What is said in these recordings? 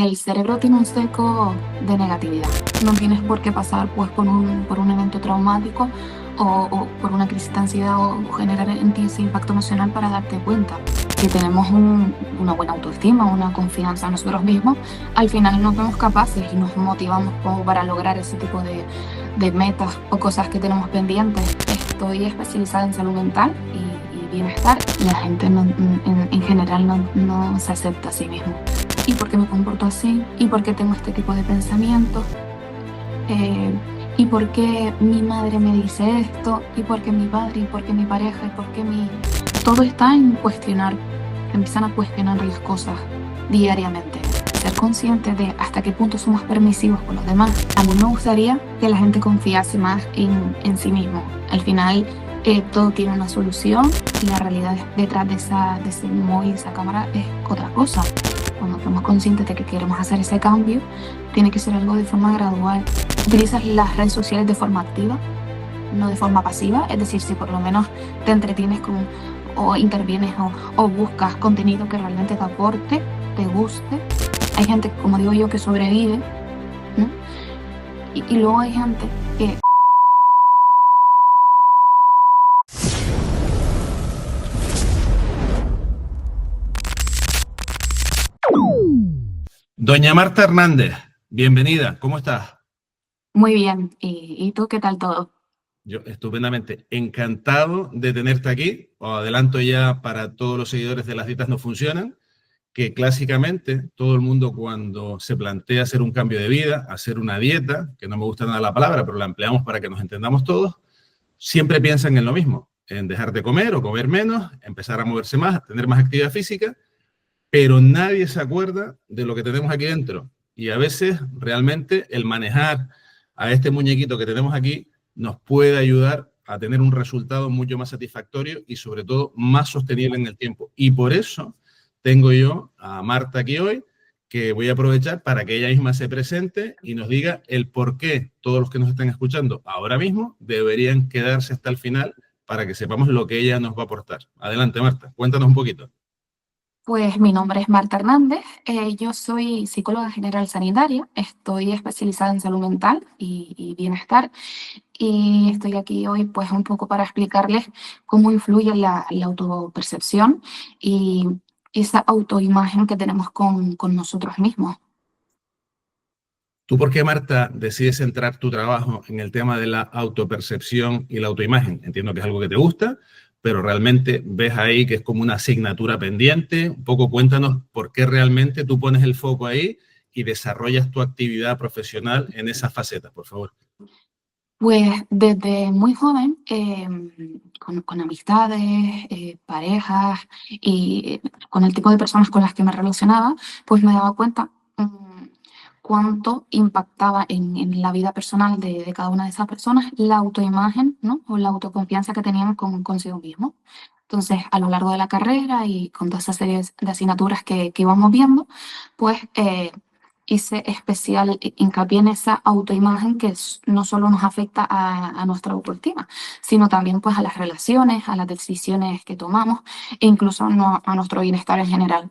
El cerebro tiene un seco de negatividad. No tienes por qué pasar pues, por un evento traumático o por una crisis de ansiedad o generar en ti ese impacto emocional para darte cuenta que tenemos una buena autoestima, una confianza en nosotros mismos. Al final nos vemos capaces y nos motivamos como para lograr ese tipo de metas o cosas que tenemos pendientes. Estoy especializada en salud mental y bienestar. La gente en general no se acepta a sí mismo. ¿Y por qué me comporto así? ¿Y por qué tengo este tipo de pensamientos? ¿Y por qué mi madre me dice esto? ¿Y por qué mi padre? ¿Y por qué mi pareja? ¿Y por qué mi...? Todo está en cuestionar. Empiezan a cuestionar las cosas diariamente. Ser consciente de hasta qué punto somos permisivos con los demás. A mí me gustaría que la gente confiase más en sí mismo. Al final, todo tiene una solución y la realidad detrás de ese móvil, esa cámara, es otra cosa. Cuando somos conscientes de que queremos hacer ese cambio, tiene que ser algo de forma gradual. Utilizas las redes sociales de forma activa, no de forma pasiva. Es decir, si por lo menos te entretienes o intervienes o buscas contenido que realmente te aporte, te guste. Hay gente, como digo yo, que sobrevive, ¿no? Y luego hay gente que... Doña Marta Hernández, bienvenida, ¿cómo estás? Muy bien. ¿Y tú qué tal todo? Yo estupendamente, encantado de tenerte aquí. Os adelanto ya para todos los seguidores de Las Dietas No Funcionan, que clásicamente todo el mundo cuando se plantea hacer un cambio de vida, hacer una dieta, que no me gusta nada la palabra, pero la empleamos para que nos entendamos todos, siempre piensan en lo mismo, en dejar de comer o comer menos, empezar a moverse más, tener más actividad física, pero nadie se acuerda de lo que tenemos aquí dentro. Y a veces realmente el manejar a este muñequito que tenemos aquí nos puede ayudar a tener un resultado mucho más satisfactorio y sobre todo más sostenible en el tiempo. Y por eso tengo yo a Marta aquí hoy, que voy a aprovechar para que ella misma se presente y nos diga el por qué todos los que nos están escuchando ahora mismo deberían quedarse hasta el final para que sepamos lo que ella nos va a aportar. Adelante, Marta, cuéntanos un poquito. Pues mi nombre es Marta Hernández, yo soy psicóloga general sanitaria, estoy especializada en salud mental y bienestar y estoy aquí hoy pues un poco para explicarles cómo influye la autopercepción y esa autoimagen que tenemos con nosotros mismos. ¿Tú por qué, Marta, decides centrar tu trabajo en el tema de la autopercepción y la autoimagen? Entiendo que es algo que te gusta, pero realmente ves ahí que es como una asignatura pendiente. Un poco cuéntanos por qué realmente tú pones el foco ahí y desarrollas tu actividad profesional en esa faceta, por favor. Pues desde muy joven, con amistades, parejas y con el tipo de personas con las que me relacionaba, pues me daba cuenta cuánto impactaba en la vida personal de cada una de esas personas la autoimagen, ¿no? O la autoconfianza que tenían consigo mismo. Entonces, a lo largo de la carrera y con toda esa serie de asignaturas que íbamos viendo, pues hice especial hincapié en esa autoimagen que no solo nos afecta a nuestra autoestima, sino también pues a las relaciones, a las decisiones que tomamos e incluso a nuestro bienestar en general.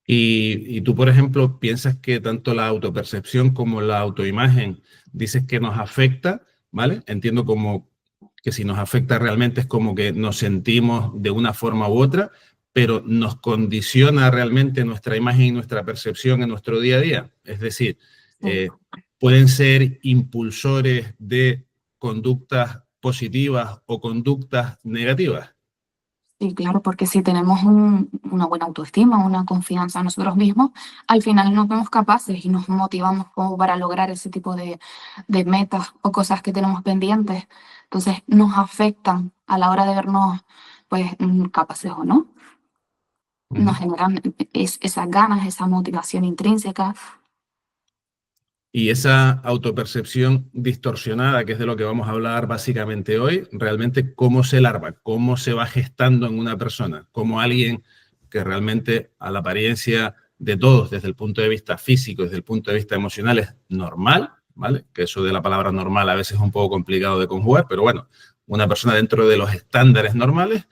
Y tú, por ejemplo, piensas que tanto la autopercepción como la autoimagen dices que nos afecta, ¿vale? Entiendo como que si nos afecta realmente es como que nos sentimos de una forma u otra, pero nos condiciona realmente nuestra imagen y nuestra percepción en nuestro día a día. Es decir, Sí. pueden ser impulsores de conductas positivas o conductas negativas. Sí, claro, porque si tenemos una buena autoestima, una confianza en nosotros mismos, al final nos vemos capaces y nos motivamos como para lograr ese tipo de metas o cosas que tenemos pendientes. Entonces nos afectan a la hora de vernos pues capaces o no. Nos generan esas ganas, esa motivación intrínseca. Y esa autopercepción distorsionada, que es de lo que vamos a hablar básicamente hoy, realmente cómo se larva, cómo se va gestando en una persona, como alguien que realmente a la apariencia de todos, desde el punto de vista físico, desde el punto de vista emocional, es normal, ¿vale? Que eso de la palabra normal a veces es un poco complicado de conjugar, pero bueno, una persona dentro de los estándares normales,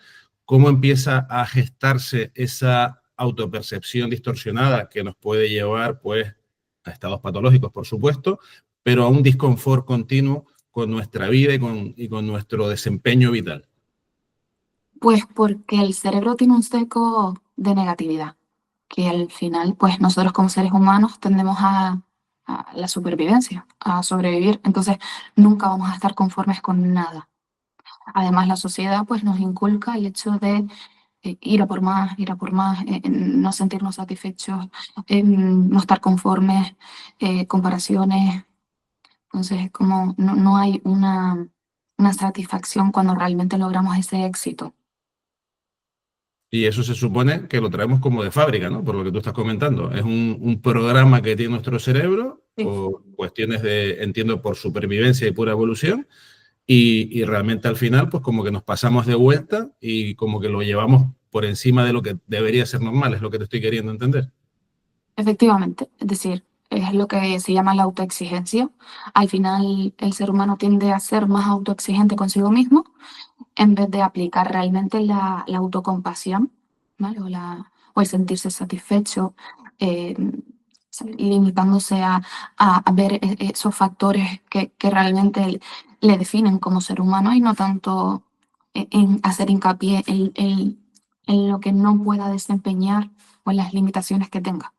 ¿cómo empieza a gestarse esa autopercepción distorsionada que nos puede llevar, pues, a estados patológicos, por supuesto, pero a un disconfort continuo con nuestra vida y con nuestro desempeño vital. Pues porque el cerebro tiene un seco de negatividad, que al final, pues nosotros como seres humanos tendemos a la supervivencia, a sobrevivir, entonces nunca vamos a estar conformes con nada. Además, la sociedad pues nos inculca el hecho de ir a por más, no sentirnos satisfechos, no estar conformes, comparaciones. Entonces, como no hay una satisfacción cuando realmente logramos ese éxito. Y eso se supone que lo traemos como de fábrica, ¿no? Por lo que tú estás comentando. Es un programa que tiene nuestro cerebro, Sí. por cuestiones de, entiendo, por supervivencia y pura evolución, y realmente al final, pues como que nos pasamos de vuelta y como que lo llevamos por encima de lo que debería ser normal, es lo que te estoy queriendo entender. Efectivamente, es decir, es lo que se llama la autoexigencia. Al final, el ser humano tiende a ser más autoexigente consigo mismo en vez de aplicar realmente la autocompasión, ¿vale? O el sentirse satisfecho, eh, limitándose a ver esos factores que realmente le definen como ser humano y no tanto en hacer hincapié en lo que no pueda desempeñar o en las limitaciones que tenga.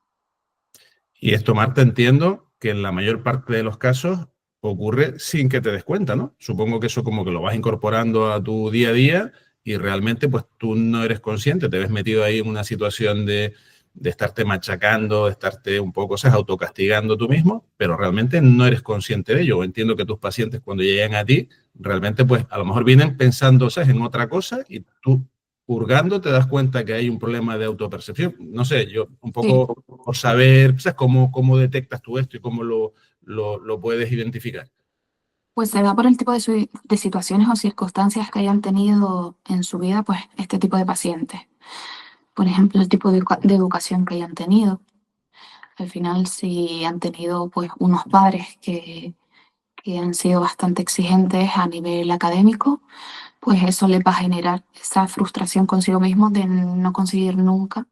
Y esto, Marta, entiendo que en la mayor parte de los casos ocurre sin que te des cuenta, ¿no? Supongo que eso como que lo vas incorporando a tu día a día y realmente pues tú no eres consciente, te ves metido ahí en una situación de estarte machacando, de estarte un poco, ¿sabes?, autocastigando tú mismo, pero realmente no eres consciente de ello. Entiendo que tus pacientes cuando llegan a ti, realmente pues a lo mejor vienen pensando, ¿sabes?, en otra cosa y tú purgando te das cuenta que hay un problema de autopercepción. No sé, yo un Sí. poco por saber, ¿sabes?, cómo detectas tú esto y cómo lo puedes identificar. Pues se da por el tipo de situaciones o circunstancias que hayan tenido en su vida, pues este tipo de pacientes. Por ejemplo, el tipo de educación que hayan tenido. Al final, si han tenido pues unos padres que han sido bastante exigentes a nivel académico, pues eso les va a generar esa frustración consigo mismo de no conseguir nunca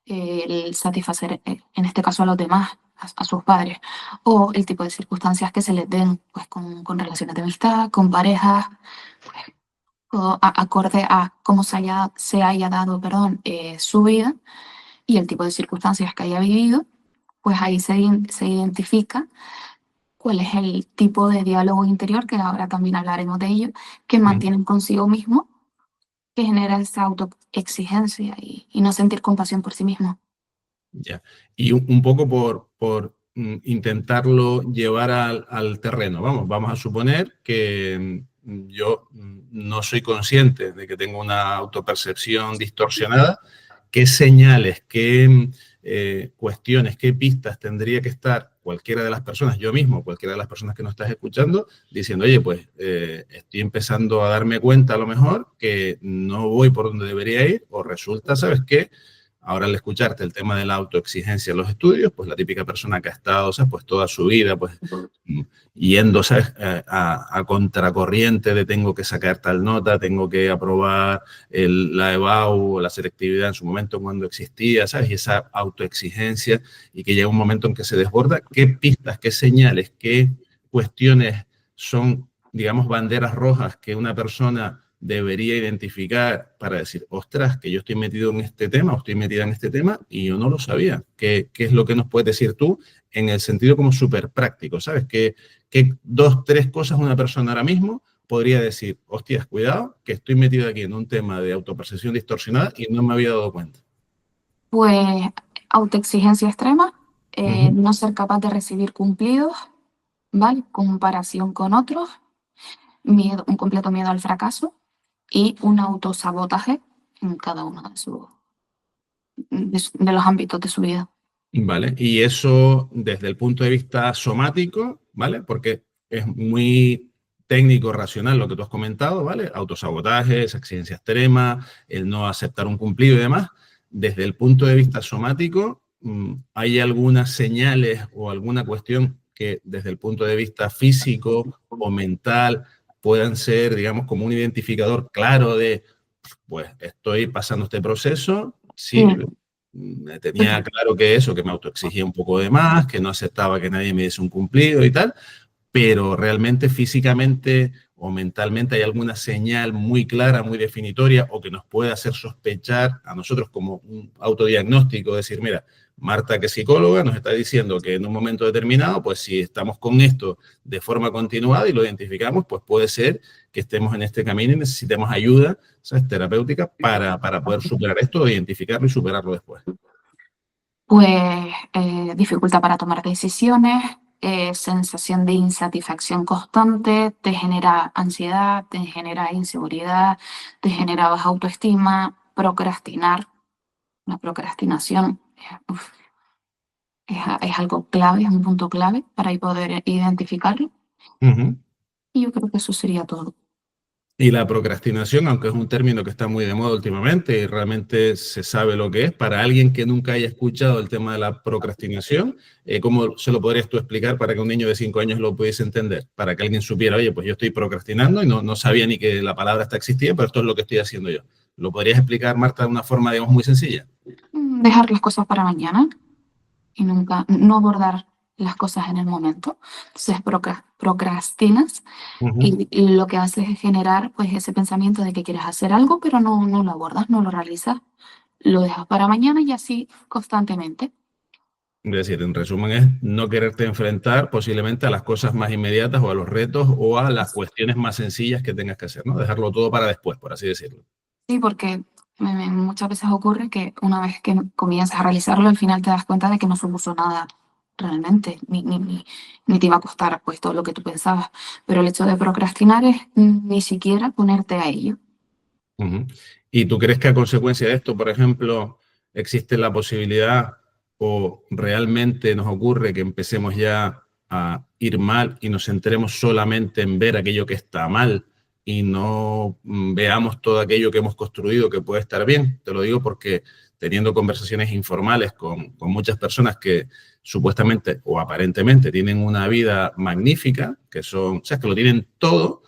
el satisfacer, en este caso a los demás, a sus padres, o el tipo de circunstancias que se les den, pues con relaciones de amistad, con parejas, pues, todo acorde a cómo se haya dado, perdón, su vida y el tipo de circunstancias que haya vivido, pues ahí se identifica cuál es el tipo de diálogo interior, que ahora también hablaremos de ello, que Mm, mantienen consigo mismo, que genera esa autoexigencia y no sentir compasión por sí mismo. ya. Y un poco por intentarlo llevar al terreno. Vamos a suponer que yo no soy consciente de que tengo una autopercepción distorsionada. ¿Qué señales, qué cuestiones, qué pistas tendría que estar cualquiera de las personas, yo mismo, cualquiera de las personas que nos estás escuchando, diciendo, oye, pues estoy empezando a darme cuenta a lo mejor que no voy por donde debería ir, o resulta, ¿sabes qué? Ahora al escucharte el tema de la autoexigencia en los estudios, pues la típica persona que ha estado, ¿sabes?, pues toda su vida, pues yendo, ¿sabes?, a contracorriente de tengo que sacar tal nota, tengo que aprobar la EBAU, la selectividad en su momento cuando existía, ¿sabes?, y esa autoexigencia y que llega un momento en que se desborda. ¿Qué pistas, qué señales, qué cuestiones son, digamos, banderas rojas que una persona debería identificar para decir, ostras, que yo estoy metido en este tema o estoy metida en este tema y yo no lo sabía? ¿Qué es lo que nos puedes decir tú en el sentido como súper práctico? ¿Sabes? ¿Qué dos, tres cosas una persona ahora mismo podría decir, hostias, cuidado, que estoy metido aquí en un tema de autopercepción distorsionada y no me había dado cuenta? Pues autoexigencia extrema, Uh -huh. no ser capaz de recibir cumplidos, ¿vale? Comparación con otros, miedo, un completo miedo al fracaso y un autosabotaje en cada uno de los ámbitos de su vida. Vale, y eso desde el punto de vista somático, ¿vale? Porque es muy técnico, racional lo que tú has comentado, ¿vale? Autosabotaje, esa exigencia extrema, el no aceptar un cumplido y demás. Desde el punto de vista somático, ¿hay algunas señales o alguna cuestión que desde el punto de vista físico o mental puedan ser, digamos, como un identificador claro de, pues, estoy pasando este proceso? Sí. Tenía claro que eso, que me autoexigía un poco de más, que no aceptaba que nadie me diese un cumplido y tal, pero realmente físicamente o mentalmente hay alguna señal muy clara, muy definitoria o que nos puede hacer sospechar a nosotros como un autodiagnóstico, decir, mira, Marta, que es psicóloga, nos está diciendo que en un momento determinado, pues si estamos con esto de forma continuada y lo identificamos, pues puede ser que estemos en este camino y necesitemos ayuda, ¿sabes?, terapéutica para poder superar esto, identificarlo y superarlo después. Pues dificultad para tomar decisiones, sensación de insatisfacción constante, te genera ansiedad, te genera inseguridad, te genera baja autoestima, procrastinar. La procrastinación uf, es algo clave, es un punto clave para poder identificarlo. Y yo creo que eso sería todo. Y la procrastinación, aunque es un término que está muy de moda últimamente y realmente se sabe lo que es, para alguien que nunca haya escuchado el tema de la procrastinación, ¿cómo se lo podrías tú explicar para que un niño de 5 años lo pudiese entender? Para que alguien supiera, oye, pues yo estoy procrastinando y no sabía ni que la palabra esta existía, pero esto es lo que estoy haciendo yo. ¿Lo podrías explicar, Marta, de una forma, digamos, muy sencilla? Dejar las cosas para mañana y no abordar las cosas en el momento. Entonces procrastinas y lo que haces es generar pues ese pensamiento de que quieres hacer algo, pero no lo abordas, no lo realizas, lo dejas para mañana y así constantemente. Es decir, en resumen, es no quererte enfrentar posiblemente a las cosas más inmediatas o a los retos o a las cuestiones más sencillas que tengas que hacer, ¿no? Dejarlo todo para después, por así decirlo. Sí, porque muchas veces ocurre que una vez que comienzas a realizarlo, al final te das cuenta de que no supuso nada realmente, ni te iba a costar pues todo lo que tú pensabas. Pero el hecho de procrastinar es ni siquiera ponerte a ello. ¿Y tú crees que a consecuencia de esto, por ejemplo, existe la posibilidad o realmente nos ocurre que empecemos ya a ir mal y nos centremos solamente en ver aquello que está mal y no veamos todo aquello que hemos construido que puede estar bien? Te lo digo porque teniendo conversaciones informales con muchas personas que supuestamente o aparentemente tienen una vida magnífica, que son, o sea, que lo tienen todo.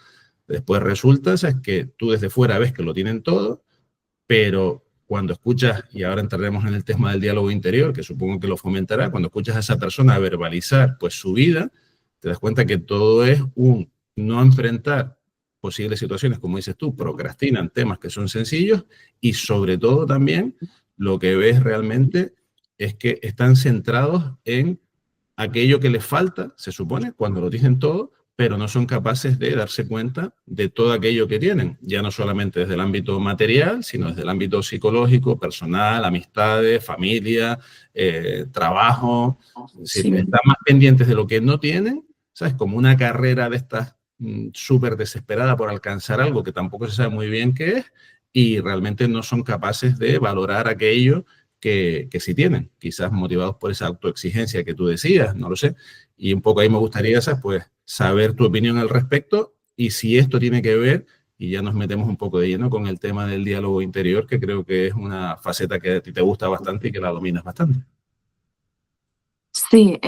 Después resulta, ¿sabes?, que tú desde fuera ves que lo tienen todo, pero cuando escuchas, y ahora entraremos en el tema del diálogo interior, que supongo que lo fomentará, cuando escuchas a esa persona verbalizar pues su vida, te das cuenta que todo es un no enfrentar posibles situaciones, como dices tú, procrastinan temas que son sencillos y sobre todo también lo que ves realmente es que están centrados en aquello que les falta, se supone, cuando lo tienen todo, pero no son capaces de darse cuenta de todo aquello que tienen, ya no solamente desde el ámbito material, sino desde el ámbito psicológico, personal, amistades, familia, trabajo. Si están más pendientes de lo que no tienen, ¿sabes? Como una carrera de estas súper desesperada por alcanzar algo que tampoco se sabe muy bien qué es y realmente no son capaces de valorar aquello que sí tienen, quizás motivados por esa autoexigencia que tú decías, no lo sé. Y un poco ahí me gustaría, ¿sabes?, pues, saber tu opinión al respecto y si esto tiene que ver, y ya nos metemos un poco de lleno con el tema del diálogo interior, que creo que es una faceta que a ti te gusta bastante y que la dominas bastante. Sí,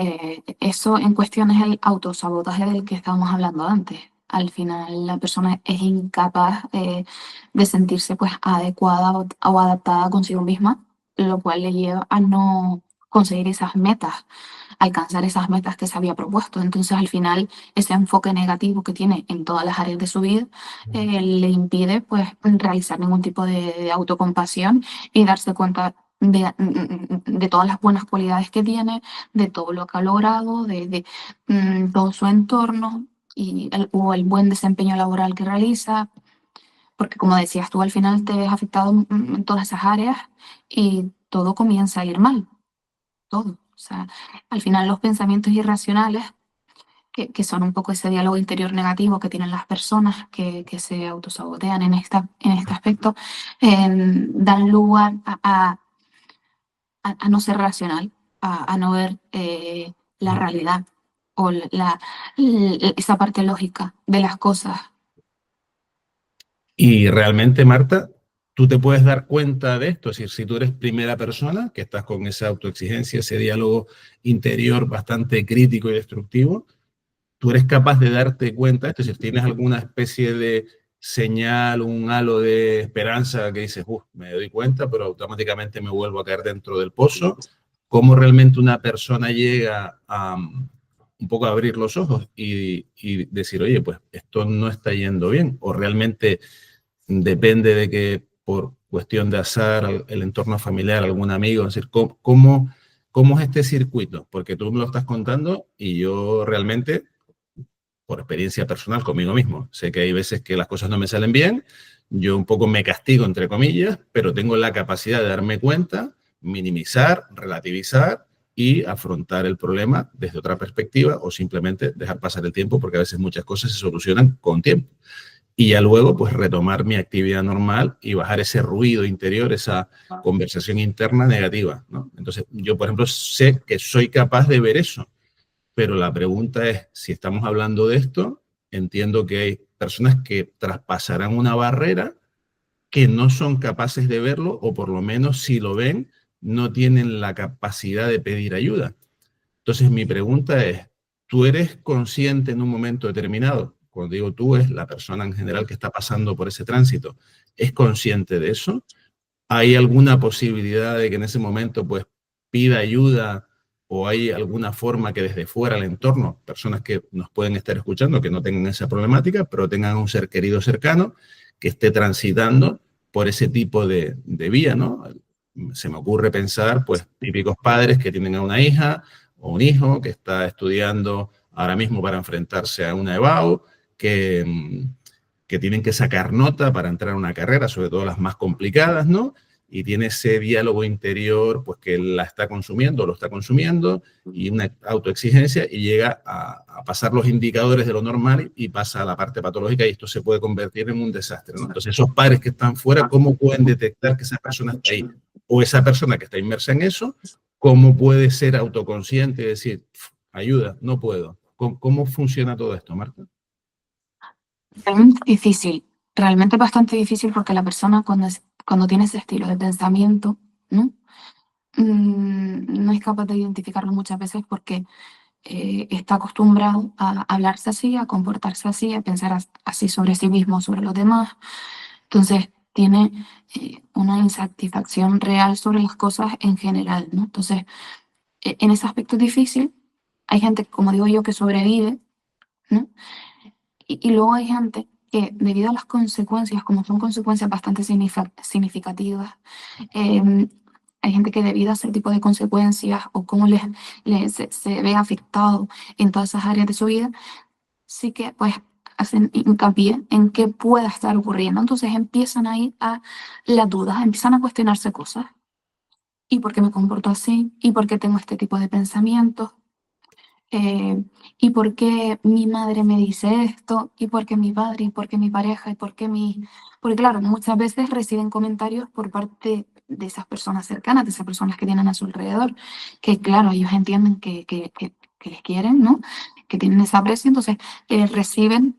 eso en cuestión es el autosabotaje del que estábamos hablando antes. Al final la persona es incapaz de sentirse pues adecuada o adaptada consigo misma, lo cual le lleva a no conseguir esas metas, alcanzar esas metas que se había propuesto. Entonces al final ese enfoque negativo que tiene en todas las áreas de su vida le impide pues realizar ningún tipo de autocompasión y darse cuenta de todas las buenas cualidades que tiene, de todo lo que ha logrado, de todo su entorno o el buen desempeño laboral que realiza, porque como decías tú, al final te ves afectado en todas esas áreas y todo comienza a ir mal, todo. O sea, al final los pensamientos irracionales, que son un poco ese diálogo interior negativo que tienen las personas que se autosabotean en este aspecto, dan lugar a no ser racional, a no ver la realidad o esa parte lógica de las cosas. Y realmente, Marta, tú te puedes dar cuenta de esto, es decir, si tú eres primera persona, que estás con esa autoexigencia, ese diálogo interior bastante crítico y destructivo, tú eres capaz de darte cuenta, es decir, tienes alguna especie de señal, un halo de esperanza que dices, me doy cuenta, pero automáticamente me vuelvo a caer dentro del pozo. Cómo realmente una persona llega a un poco a abrir los ojos y decir, oye, pues esto no está yendo bien, o realmente depende de que por cuestión de azar, el entorno familiar, algún amigo, es decir, ¿cómo es este circuito? Porque tú me lo estás contando y yo realmente, por experiencia personal conmigo mismo, sé que hay veces que las cosas no me salen bien, yo un poco me castigo, entre comillas, pero tengo la capacidad de darme cuenta, minimizar, relativizar y afrontar el problema desde otra perspectiva o simplemente dejar pasar el tiempo, porque a veces muchas cosas se solucionan con tiempo. Y ya luego, pues, retomar mi actividad normal y bajar ese ruido interior, esa conversación interna negativa, ¿no? Entonces, yo, por ejemplo, sé que soy capaz de ver eso, pero la pregunta es, si estamos hablando de esto, entiendo que hay personas que traspasarán una barrera que no son capaces de verlo, o por lo menos si lo ven, no tienen la capacidad de pedir ayuda. Entonces, mi pregunta es, ¿tú eres consciente en un momento determinado? Cuando digo tú, es la persona en general que está pasando por ese tránsito. ¿Es consciente de eso? ¿Hay alguna posibilidad de que en ese momento pues pida ayuda, o hay alguna forma que desde fuera al entorno, personas que nos pueden estar escuchando, que no tengan esa problemática, pero tengan un ser querido cercano que esté transitando por ese tipo de vía, ¿no? Se me ocurre pensar, pues, típicos padres que tienen a una hija o un hijo que está estudiando ahora mismo para enfrentarse a una EBAU, que tienen que sacar nota para entrar a una carrera, sobre todo las más complicadas, ¿no? Y tiene ese diálogo interior, pues, que la está consumiendo, lo está consumiendo, y una autoexigencia, y llega a pasar los indicadores de lo normal y pasa a la parte patológica, y esto se puede convertir en un desastre, ¿no? Entonces, esos padres que están fuera, ¿cómo pueden detectar que esa persona está ahí? O esa persona que está inmersa en eso, ¿cómo puede ser autoconsciente y decir, ayuda, no puedo? ¿Cómo funciona todo esto, Marta? Realmente difícil, realmente bastante difícil, porque la persona cuando tiene ese estilo de pensamiento, ¿no? No es capaz de identificarlo muchas veces, porque está acostumbrado a hablarse así, a comportarse así, a pensar así sobre sí mismo, sobre los demás. Entonces, tiene una insatisfacción real sobre las cosas en general, ¿no? Entonces, en ese aspecto es difícil. Hay gente, como digo yo, que sobrevive, ¿no? Y luego hay gente que, debido a las consecuencias, como son consecuencias bastante significativas, eh, hay gente que, debido a ese tipo de consecuencias, o cómo se ve afectado en todas esas áreas de su vida, sí que pues hacen hincapié en qué pueda estar ocurriendo. Entonces empiezan a ir a las dudas, empiezan a cuestionarse cosas. ¿Y por qué me comporto así? ¿Y por qué tengo este tipo de pensamientos? ¿Y por qué mi madre me dice esto? ¿Y por qué mi padre? ¿Y por qué mi pareja? ¿Y por qué mi...? Porque claro, muchas veces reciben comentarios por parte de esas personas cercanas, de esas personas que tienen a su alrededor, que claro, ellos entienden que les quieren, ¿no? Que tienen esa aprecio, entonces reciben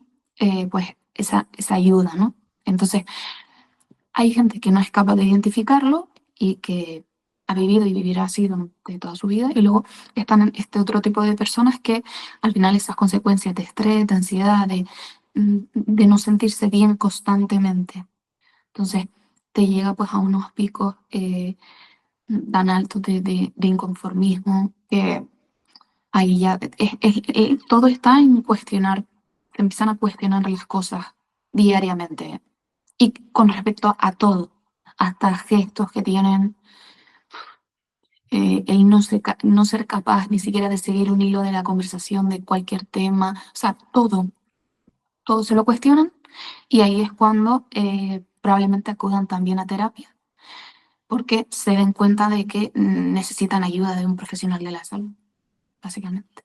pues esa ayuda, ¿no? Entonces hay gente que no es capaz de identificarlo y que ha vivido y vivirá así durante toda su vida. Y luego están este otro tipo de personas que, al final, esas consecuencias de estrés, de ansiedad, de no sentirse bien constantemente. Entonces te llega pues a unos picos tan altos de inconformismo, que ahí ya todo está en cuestionar, te empiezan a cuestionar las cosas diariamente. Y con respecto a todo, hasta gestos que tienen, el no ser capaz ni siquiera de seguir un hilo de la conversación de cualquier tema, o sea, todo se lo cuestionan, y ahí es cuando probablemente acudan también a terapia, porque se den cuenta de que necesitan ayuda de un profesional de la salud, básicamente.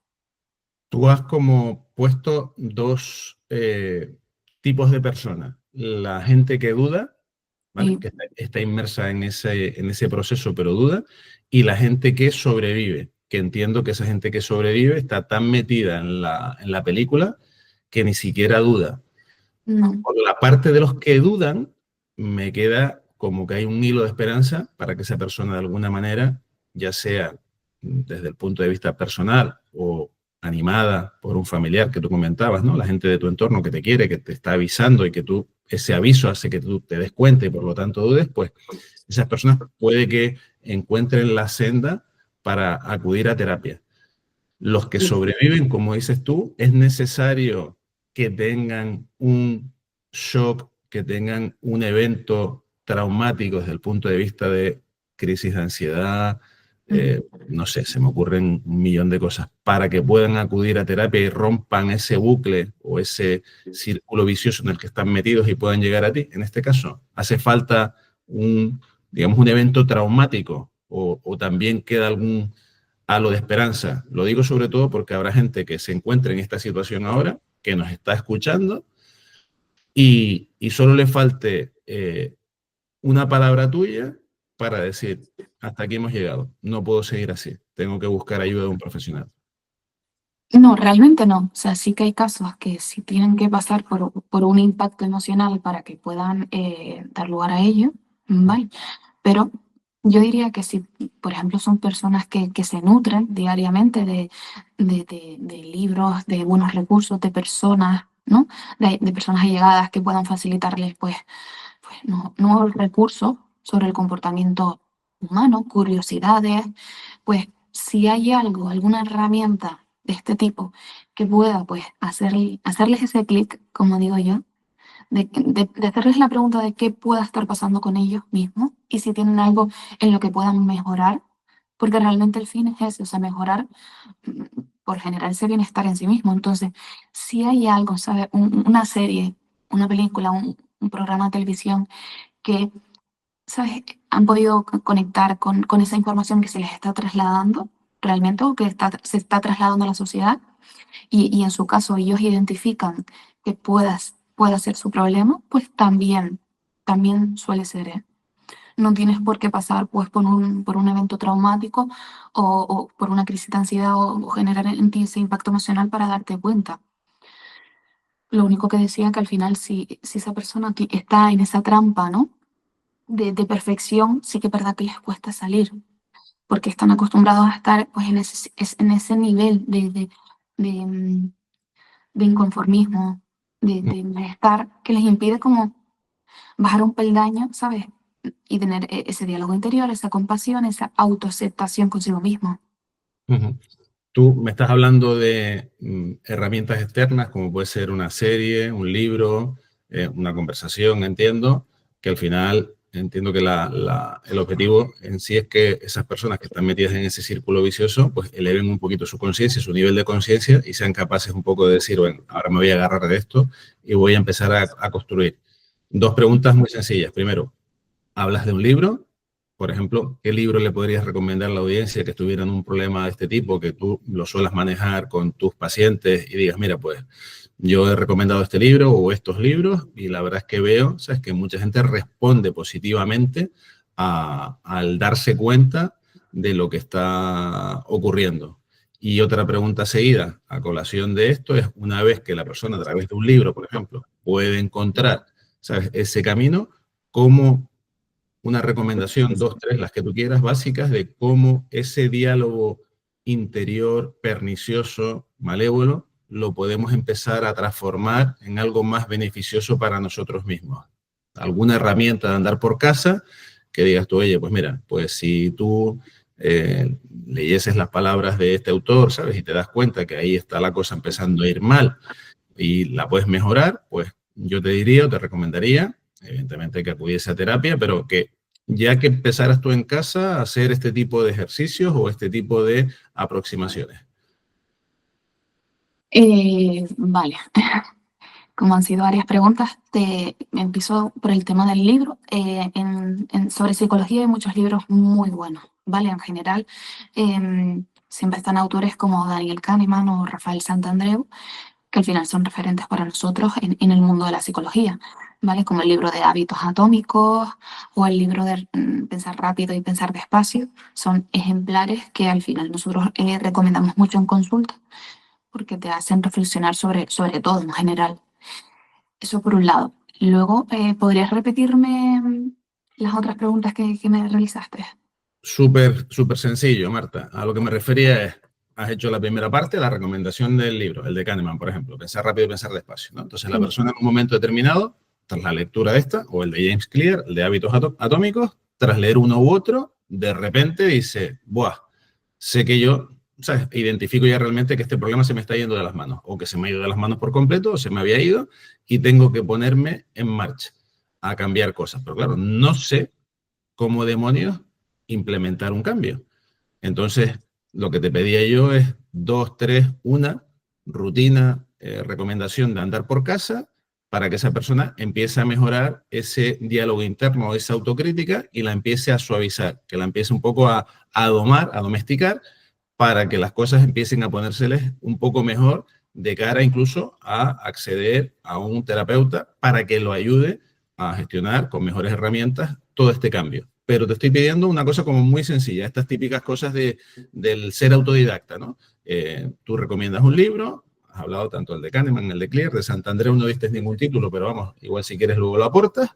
Tú has como puesto dos tipos de personas. La gente que duda, ¿vale? Y Que está inmersa en ese proceso, pero duda, y la gente que sobrevive, que entiendo que esa gente que sobrevive está tan metida en la película que ni siquiera duda. no, Por la parte de los que dudan, me queda como que hay un hilo de esperanza para que esa persona, de alguna manera, ya sea desde el punto de vista personal o animada por un familiar que tú comentabas, ¿no? La gente de tu entorno que te quiere, que te está avisando y que tú, ese aviso hace que tú te des cuenta y por lo tanto dudes, pues esas personas puede que encuentren la senda para acudir a terapia. Los que sobreviven, como dices tú, es necesario que tengan un shock, que tengan un evento traumático desde el punto de vista de crisis de ansiedad, no sé, se me ocurren un millón de cosas, para que puedan acudir a terapia y rompan ese bucle o ese círculo vicioso en el que están metidos y puedan llegar a ti. En este caso, hace falta un, digamos, un evento traumático o también queda algún halo de esperanza. Lo digo sobre todo porque habrá gente que se encuentre en esta situación ahora, que nos está escuchando y solo le falte una palabra tuya para decir, hasta aquí hemos llegado, no puedo seguir así, tengo que buscar ayuda de un profesional. No, realmente no. O sea, sí que hay casos que sí tienen que pasar por un impacto emocional para que puedan dar lugar a ello, ¿vale? Pero yo diría que si, por ejemplo, son personas que se nutren diariamente de libros, de buenos recursos, de personas, ¿no? De personas allegadas que puedan facilitarles, pues nuevos recursos sobre el comportamiento humano, curiosidades, pues si hay algo, alguna herramienta de este tipo que pueda pues hacerles ese clic, como digo yo, de hacerles la pregunta de qué pueda estar pasando con ellos mismos y si tienen algo en lo que puedan mejorar, porque realmente el fin es ese, o sea, mejorar mm, por generar ese bienestar en sí mismo. Entonces, si hay algo, ¿sabes? Una serie, una película, un programa de televisión que, ¿sabes? Han podido conectar con esa información que se les está trasladando realmente o que se está trasladando a la sociedad y en su caso ellos identifican que pueda ser su problema, pues también suele ser, ¿eh? No tienes por qué pasar pues por un evento traumático o por una crisis de ansiedad o generar en ti ese impacto emocional para darte cuenta. Lo único que decía que al final si esa persona está en esa trampa, ¿no? De perfección, sí que es verdad que les cuesta salir, porque están acostumbrados a estar pues en ese nivel de inconformismo, de malestar, que les impide como bajar un peldaño, ¿sabes? Y tener ese diálogo interior, esa compasión, esa autoaceptación consigo mismo. Uh-huh. Tú me estás hablando de herramientas externas, como puede ser una serie, un libro, una conversación, entiendo, que al final entiendo que el objetivo en sí es que esas personas que están metidas en ese círculo vicioso, pues eleven un poquito su conciencia, su nivel de conciencia y sean capaces un poco de decir, bueno, ahora me voy a agarrar de esto y voy a empezar a construir. Dos preguntas muy sencillas. Primero, hablas de un libro, por ejemplo, ¿qué libro le podrías recomendar a la audiencia que estuviera en un problema de este tipo, que tú lo suelas manejar con tus pacientes y digas, mira, pues yo he recomendado este libro o estos libros y la verdad es que veo, sabes, que mucha gente responde positivamente al darse cuenta de lo que está ocurriendo. Y otra pregunta seguida, a colación de esto, es una vez que la persona a través de un libro, por ejemplo, puede encontrar, ¿sabes?, ese camino, ¿cómo una recomendación, dos, tres, las que tú quieras, básicas, de cómo ese diálogo interior, pernicioso, malévolo, lo podemos empezar a transformar en algo más beneficioso para nosotros mismos? Alguna herramienta de andar por casa que digas tú, oye, pues mira, pues si tú leyeses las palabras de este autor, ¿sabes? Y te das cuenta que ahí está la cosa empezando a ir mal y la puedes mejorar, pues yo te diría o te recomendaría, evidentemente, que acudiese a terapia, pero que ya que empezaras tú en casa a hacer este tipo de ejercicios o este tipo de aproximaciones. Vale, como han sido varias preguntas, empiezo por el tema del libro. Sobre psicología hay muchos libros muy buenos, ¿vale? En general, siempre están autores como Daniel Kahneman o Rafael Santandreu, que al final son referentes para nosotros en el mundo de la psicología, ¿vale? Como el libro de Hábitos Atómicos o el libro de Pensar rápido y pensar despacio. Son ejemplares que al final nosotros recomendamos mucho en consulta porque te hacen reflexionar sobre todo en general. Eso por un lado. Luego, ¿podrías repetirme las otras preguntas que me realizaste? Súper, súper sencillo, Marta. A lo que me refería es, has hecho la primera parte, la recomendación del libro, el de Kahneman, por ejemplo, Pensar rápido y pensar despacio, ¿no? Entonces, la persona en un momento determinado, tras la lectura de esta, o el de James Clear, el de hábitos atómicos, tras leer uno u otro, de repente dice, ¡buah! Sé que yo, ¿sabes? Identifico ya realmente que este problema se me está yendo de las manos, o que se me ha ido de las manos por completo, o se me había ido, y tengo que ponerme en marcha a cambiar cosas. Pero claro, no sé cómo demonios implementar un cambio. Entonces, lo que te pedía yo es 2, 3, una rutina, recomendación de andar por casa para que esa persona empiece a mejorar ese diálogo interno, esa autocrítica y la empiece a suavizar, que la empiece un poco a domar, a domesticar, para que las cosas empiecen a ponérseles un poco mejor de cara incluso a acceder a un terapeuta para que lo ayude a gestionar con mejores herramientas todo este cambio. Pero te estoy pidiendo una cosa como muy sencilla, estas típicas cosas del ser autodidacta, ¿no? Tú recomiendas un libro, has hablado tanto el de Kahneman, el de Clear, de Santander no diste ningún título, pero vamos, igual si quieres luego lo aportas,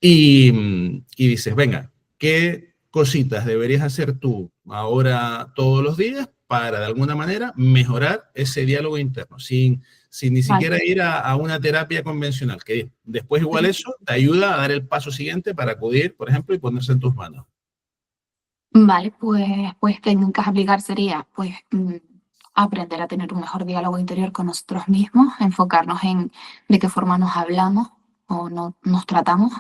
y dices, venga, ¿qué cositas deberías hacer tú ahora todos los días para de alguna manera mejorar ese diálogo interno, sin ni siquiera ir a una terapia convencional, que después igual eso te ayuda a dar el paso siguiente para acudir, por ejemplo, y ponerse en tus manos? Vale, pues técnicas a aplicar sería pues aprender a tener un mejor diálogo interior con nosotros mismos, enfocarnos en de qué forma nos hablamos o no, nos tratamos,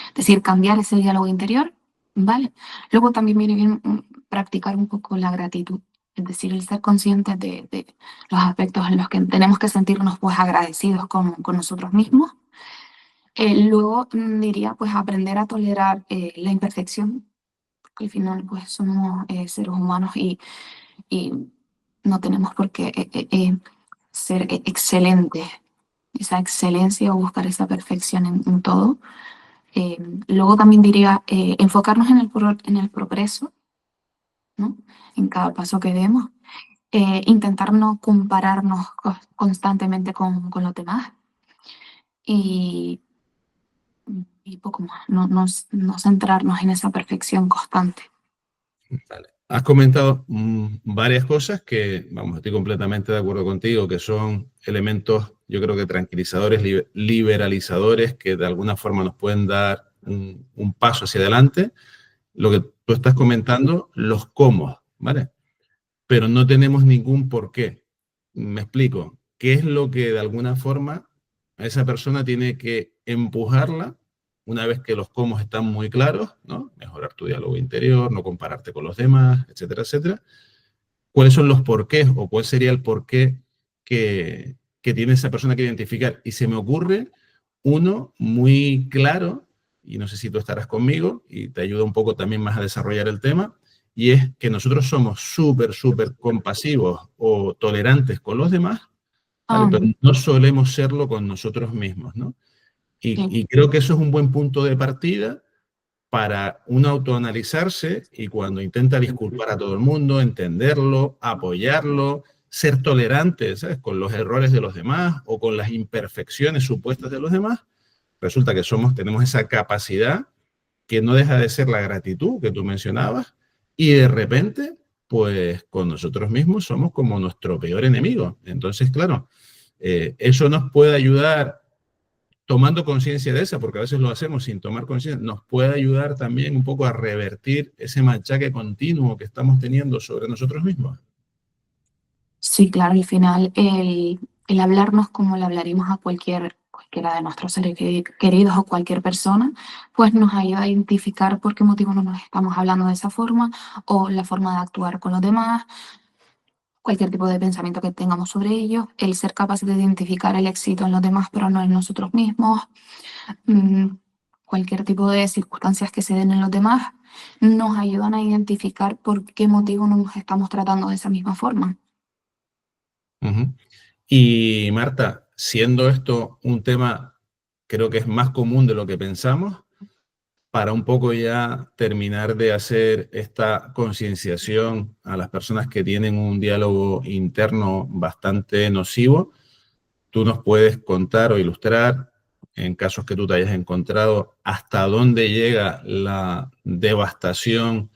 es decir, cambiar ese diálogo interior, ¿vale? Luego también viene bien practicar un poco la gratitud, es decir, el ser conscientes de los aspectos en los que tenemos que sentirnos pues agradecidos con nosotros mismos. Luego diría pues aprender a tolerar la imperfección, porque al final pues somos seres humanos y no tenemos por qué ser excelentes, esa excelencia o buscar esa perfección en todo. Eh, Luego también diría enfocarnos en el progreso, ¿no? En cada paso que demos. Intentar no compararnos constantemente con los demás y, y poco más, no centrarnos en esa perfección constante. Vale. Has comentado varias cosas que, vamos, estoy completamente de acuerdo contigo, que son elementos, yo creo que tranquilizadores, liberalizadores, que de alguna forma nos pueden dar un paso hacia adelante. Lo que tú estás comentando, los cómo, ¿vale? Pero no tenemos ningún por qué. Me explico. ¿Qué es lo que de alguna forma a esa persona tiene que empujarla una vez que los cómo están muy claros, ¿no? Mejorar tu diálogo interior, no compararte con los demás, etcétera, etcétera. ¿Cuáles son los porqués o cuál sería el porqué que tiene esa persona que identificar? Y se me ocurre uno muy claro, y no sé si tú estarás conmigo, y te ayuda un poco también más a desarrollar el tema, y es que nosotros somos súper, súper compasivos o tolerantes con los demás, ¿vale? Ah, Pero no solemos serlo con nosotros mismos, ¿no? sí. Y creo que eso es un buen punto de partida para uno autoanalizarse y cuando intenta disculpar a todo el mundo, entenderlo, apoyarlo, ser tolerante, ¿sabes? Con los errores de los demás o con las imperfecciones supuestas de los demás, resulta que tenemos esa capacidad que no deja de ser la gratitud que tú mencionabas y de repente, pues con nosotros mismos somos como nuestro peor enemigo. Entonces, claro, eso nos puede ayudar tomando conciencia de esa, porque a veces lo hacemos sin tomar conciencia, nos puede ayudar también un poco a revertir ese machaque continuo que estamos teniendo sobre nosotros mismos. Sí, claro, al final el hablarnos como le hablaríamos a cualquiera de nuestros seres queridos o cualquier persona, pues nos ayuda a identificar por qué motivo no nos estamos hablando de esa forma o la forma de actuar con los demás, cualquier tipo de pensamiento que tengamos sobre ellos, el ser capaces de identificar el éxito en los demás pero no en nosotros mismos, mm, cualquier tipo de circunstancias que se den en los demás, nos ayudan a identificar por qué motivo no nos estamos tratando de esa misma forma. Ujú. Y Marta, siendo esto un tema, creo que es más común de lo que pensamos, para un poco ya terminar de hacer esta concienciación a las personas que tienen un diálogo interno bastante nocivo, tú nos puedes contar o ilustrar, en casos que tú te hayas encontrado, hasta dónde llega la devastación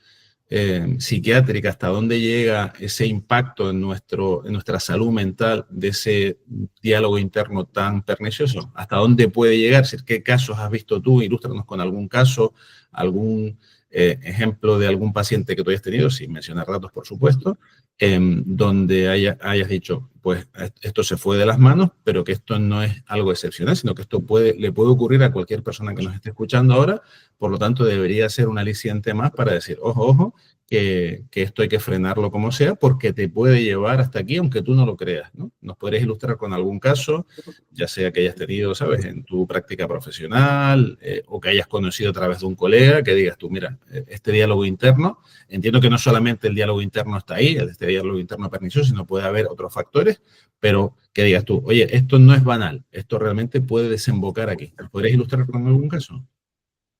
psiquiátrica, hasta dónde llega ese impacto en nuestra salud mental de ese diálogo interno tan pernicioso, hasta dónde puede llegar, qué casos has visto tú, ilústranos con algún caso, algún ejemplo de algún paciente que tú hayas tenido, sin mencionar datos, por supuesto, donde hayas dicho, pues esto se fue de las manos, pero que esto no es algo excepcional, sino que esto le puede ocurrir a cualquier persona que nos esté escuchando ahora, por lo tanto debería ser un aliciente más para decir, ojo, ojo, que esto hay que frenarlo como sea, porque te puede llevar hasta aquí, aunque tú no lo creas, ¿no? ¿Nos podrías ilustrar con algún caso, ya sea que hayas tenido, sabes, en tu práctica profesional, o que hayas conocido a través de un colega, que digas tú, mira, este diálogo interno, entiendo que no solamente el diálogo interno está ahí, este diálogo interno pernicioso, sino puede haber otros factores, pero que digas tú, oye, esto no es banal, esto realmente puede desembocar aquí. ¿Nos podrías ilustrar con algún caso?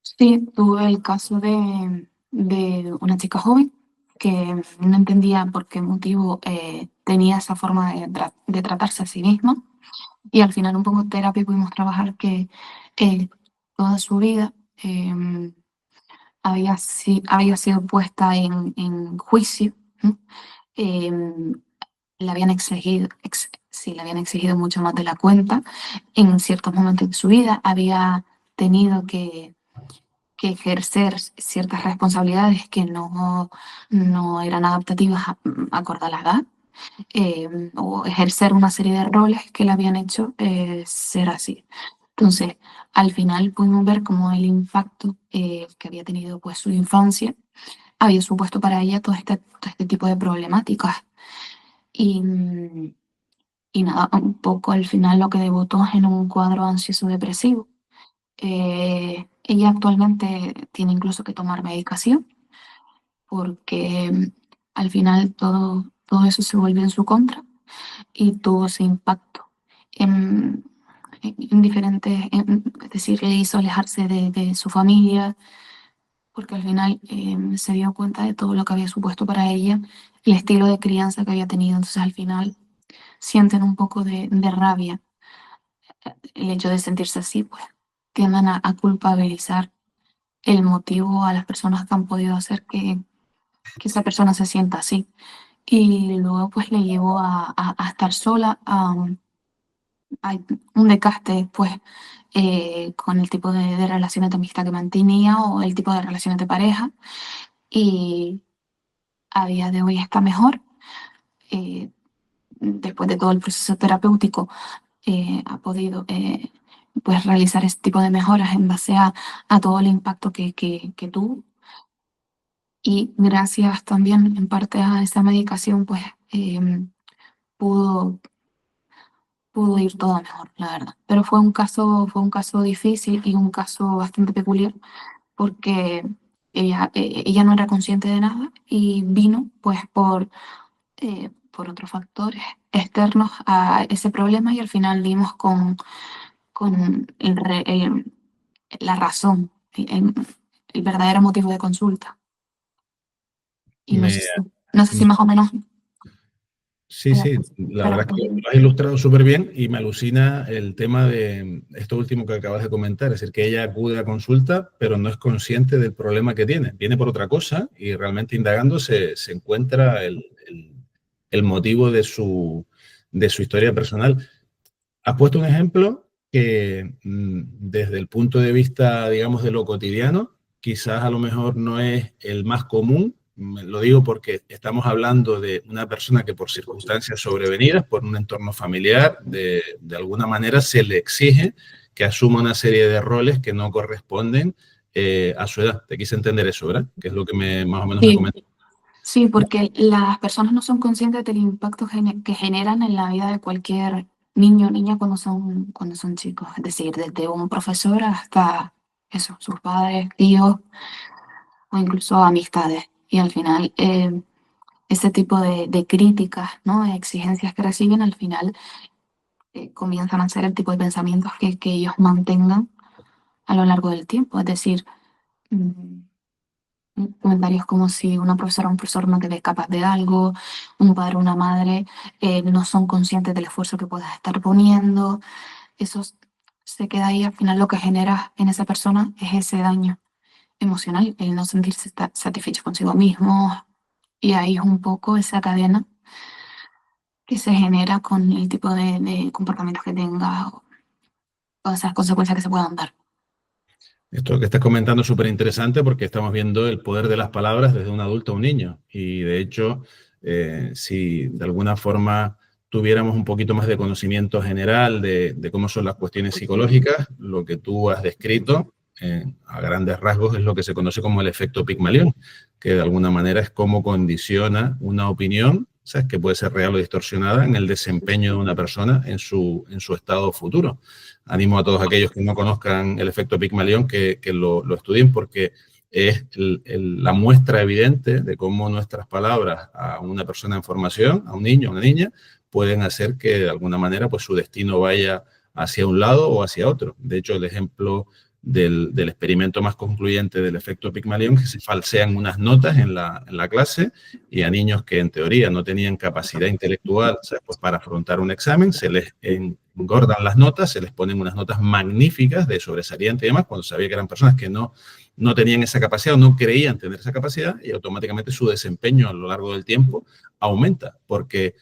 Sí, tuve el caso de una chica joven que no entendía por qué motivo tenía esa forma de tratarse a sí misma, y al final un poco en terapia pudimos trabajar que eh, toda su vida había sido puesta en juicio, ¿no? Le habían exigido, sí, le habían exigido mucho más de la cuenta en ciertos momentos de su vida, había tenido que ejercer ciertas responsabilidades que no eran adaptativas acorde a la edad, o ejercer una serie de roles que le habían hecho ser así. Entonces, al final pudimos ver cómo el impacto que había tenido pues, su infancia había supuesto para ella todo este tipo de problemáticas. Y, y nada, un poco al final lo que debutó en un cuadro ansioso-depresivo. Ella actualmente tiene incluso que tomar medicación porque al final todo eso se volvió en su contra y tuvo ese impacto en, en diferentes, es decir, le hizo alejarse de su familia porque al final se dio cuenta de todo lo que había supuesto para ella, el estilo de crianza que había tenido. Entonces al final sienten un poco de rabia. El hecho de sentirse así, pues tienden a culpabilizar el motivo a las personas que han podido hacer que esa persona se sienta así. Y luego pues le llevó a estar sola, a un desgaste pues con el tipo de relaciones de amistad que mantenía o el tipo de relaciones de pareja. Y a día de hoy está mejor. eh, Después de todo el proceso terapéutico, ha podido pues realizar este tipo de mejoras en base a todo el impacto que tuvo. Y gracias también en parte a esa medicación, pues pudo, pudo ir todo mejor, la verdad. Pero fue un caso difícil y un caso bastante peculiar porque ella no era consciente de nada y vino pues por otros factores externos a ese problema y al final dimos con la razón, el verdadero motivo de consulta. Y Me, no sé si más o menos. Sí, sí, la Pero, verdad es que lo has ilustrado súper bien y me alucina el tema de esto último que acabas de comentar, es decir, que ella acude a consulta, pero no es consciente del problema que tiene. Viene por otra cosa y realmente indagando se encuentra el motivo de su historia personal. Has puesto un ejemplo que desde el punto de vista, digamos, de lo cotidiano, quizás a lo mejor no es el más común. Lo digo porque estamos hablando de una persona que por circunstancias sobrevenidas, por un entorno familiar, de alguna manera se le exige que asuma una serie de roles que no corresponden a su edad. Te quise entender eso, ¿verdad? Que es lo que más o menos me sí, comentas. sí, porque las personas no son conscientes del impacto que generan en la vida de cualquier niño o niña cuando son chicos. Es decir, desde un profesor hasta eso, sus padres, tíos o incluso amistades. Y al final, ese tipo de críticas, ¿no? De exigencias que reciben, al final comienzan a ser el tipo de pensamientos que ellos mantengan a lo largo del tiempo. Es decir, mm, comentarios como si una profesora o un profesor no te ves capaz de algo, un padre o una madre no son conscientes del esfuerzo que puedas estar poniendo. Eso se queda ahí, al final lo que genera en esa persona es ese daño. emocional, el no sentirse satisfecho consigo mismo, y ahí es un poco esa cadena que se genera con el tipo de comportamientos que tenga o esas consecuencias que se puedan dar. Esto que estás comentando es súper interesante porque estamos viendo el poder de las palabras desde un adulto a un niño. Y de hecho, si de alguna forma tuviéramos un poquito más de conocimiento general de cómo son las cuestiones psicológicas, lo que tú has descrito a grandes rasgos es lo que se conoce como el efecto Pigmalión, que de alguna manera es cómo condiciona una opinión, ¿sabes?, que puede ser real o distorsionada en el desempeño de una persona en su estado futuro. Animo a todos aquellos que no conozcan el efecto Pigmalión que lo estudien porque es la muestra evidente de cómo nuestras palabras a una persona en formación, a un niño, a una niña, pueden hacer que de alguna manera pues, su destino vaya hacia un lado o hacia otro. De hecho, el ejemplo del experimento más concluyente del efecto Pigmalión es que se falsean unas notas en la clase y a niños que en teoría no tenían capacidad intelectual, o sea, pues para afrontar un examen se les engordan las notas, se les ponen unas notas magníficas de sobresaliente y demás, cuando sabía que eran personas que no tenían esa capacidad o no creían tener esa capacidad, y automáticamente su desempeño a lo largo del tiempo aumenta, porque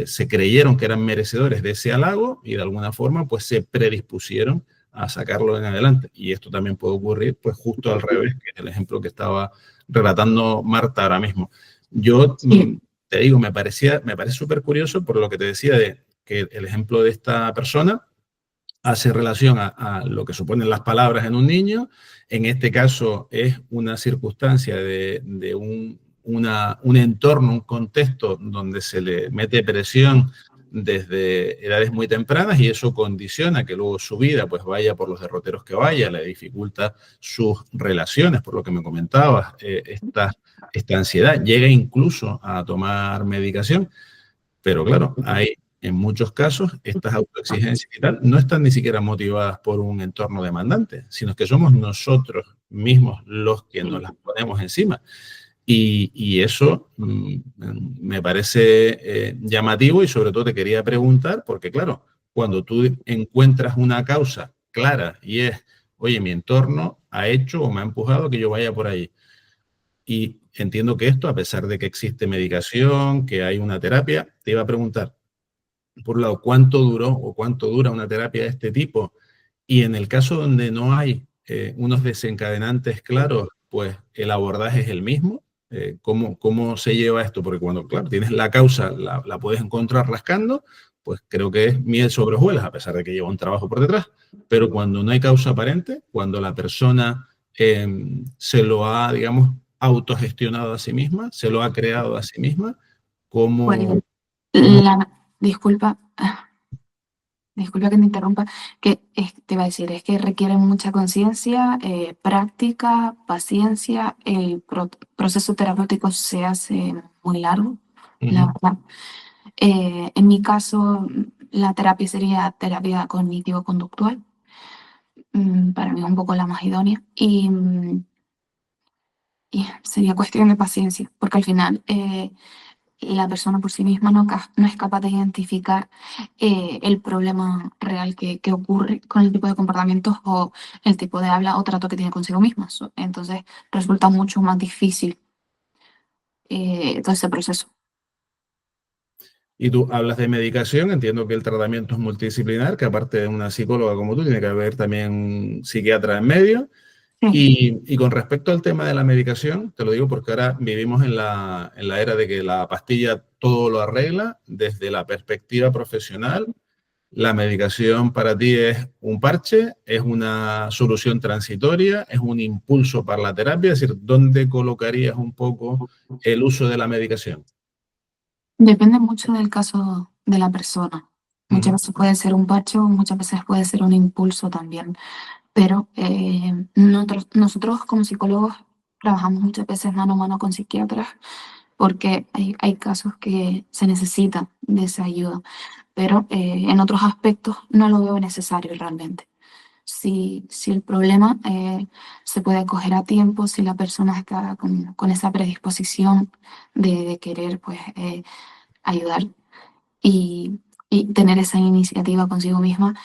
se creyeron que eran merecedores de ese halago y de alguna forma pues se predispusieron a sacarlo en adelante. Y esto también puede ocurrir pues justo al revés, que es el ejemplo que estaba relatando Marta ahora mismo. Yo te digo, me parece súper curioso por lo que te decía de que el ejemplo de esta persona hace relación a lo que suponen las palabras en un niño. En este caso es una circunstancia de un entorno, un contexto donde se le mete presión desde edades muy tempranas y eso condiciona que luego su vida pues vaya por los derroteros que vaya, le dificulta sus relaciones, por lo que me comentabas, esta ansiedad, llega incluso a tomar medicación, pero claro, hay en muchos casos estas autoexigencias y tal no están ni siquiera motivadas por un entorno demandante, sino que somos nosotros mismos los que nos las ponemos encima. Y eso me parece llamativo y sobre todo te quería preguntar, porque claro, cuando tú encuentras una causa clara y es, oye, mi entorno ha hecho o me ha empujado a que yo vaya por ahí. Y entiendo que esto, a pesar de que existe medicación, que hay una terapia, te iba a preguntar, por un lado, ¿cuánto duró o cuánto dura una terapia de este tipo? Y en el caso donde no hay unos desencadenantes claros, pues el abordaje es el mismo. ¿Cómo se lleva esto? Porque cuando, claro, tienes la causa, la puedes encontrar rascando, pues creo que es miel sobre hojuelas, a pesar de que lleva un trabajo por detrás. Pero cuando no hay causa aparente, cuando la persona se lo ha, digamos, autogestionado a sí misma, se lo ha creado a sí misma, ¿cómo? Disculpa, disculpa que te interrumpa, que te iba a decir, es que requiere mucha conciencia, práctica, paciencia, el proceso terapéutico se hace muy largo, la verdad. En mi caso, la terapia sería terapia cognitivo-conductual, para mí es un poco la más idónea, y sería cuestión de paciencia, porque al final la persona por sí misma no es capaz de identificar el problema real que ocurre con el tipo de comportamientos o el tipo de habla o trato que tiene consigo misma. Entonces resulta mucho más difícil todo ese proceso. Y tú hablas de medicación, entiendo que el tratamiento es multidisciplinar, que aparte de una psicóloga como tú, tiene que haber también un psiquiatra en medio. Sí. Y con respecto al tema de la medicación, te lo digo porque ahora vivimos en la era de que la pastilla todo lo arregla. Desde la perspectiva profesional, la medicación para ti es un parche, es una solución transitoria, es un impulso para la terapia. Es decir, ¿dónde colocarías un poco el uso de la medicación? Depende mucho del caso de la persona. Muchas veces puede ser un parche, muchas veces puede ser un impulso también. Pero nosotros como psicólogos trabajamos muchas veces mano a mano con psiquiatras porque hay casos que se necesita de esa ayuda, pero en otros aspectos no lo veo necesario realmente. Si el problema se puede coger a tiempo, si la persona está con esa predisposición de querer pues, ayudar y, y tener esa iniciativa consigo misma,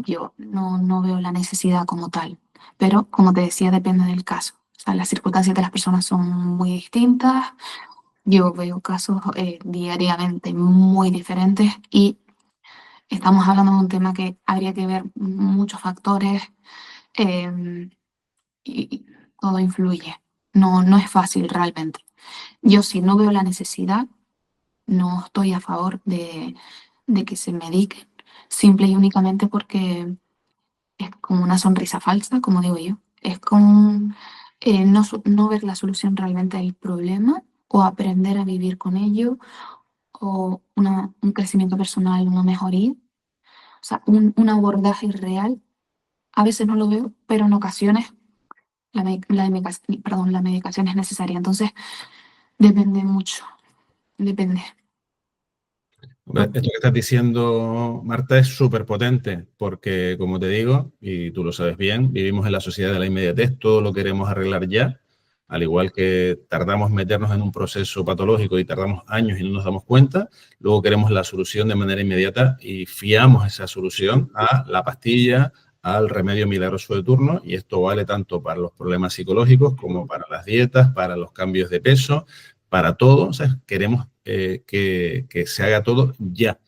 yo no veo la necesidad como tal. pero como te decía, depende del caso. O sea, las circunstancias de las personas son muy distintas. Yo veo casos diariamente muy diferentes y estamos hablando de un tema que habría que ver muchos factores eh, y todo influye. No, no es fácil realmente. Yo si no veo la necesidad, no estoy a favor de que se mediquen, simple y únicamente porque es como una sonrisa falsa, como digo yo. Es como no, no ver la solución realmente del problema o aprender a vivir con ello o un crecimiento personal, una mejoría. O sea, un abordaje real. A veces no lo veo, pero en ocasiones perdón, la medicación es necesaria. Entonces, depende mucho, depende. Esto que estás diciendo, Marta, es súper potente porque, como te digo, y tú lo sabes bien, vivimos en la sociedad de la inmediatez, todo lo queremos arreglar ya, al igual que tardamos meternos en un proceso patológico y tardamos años y no nos damos cuenta, luego queremos la solución de manera inmediata y fiamos esa solución a la pastilla, al remedio milagroso de turno, y esto vale tanto para los problemas psicológicos como para las dietas, para los cambios de peso, para todo. O sea, queremos que se haga todo ya.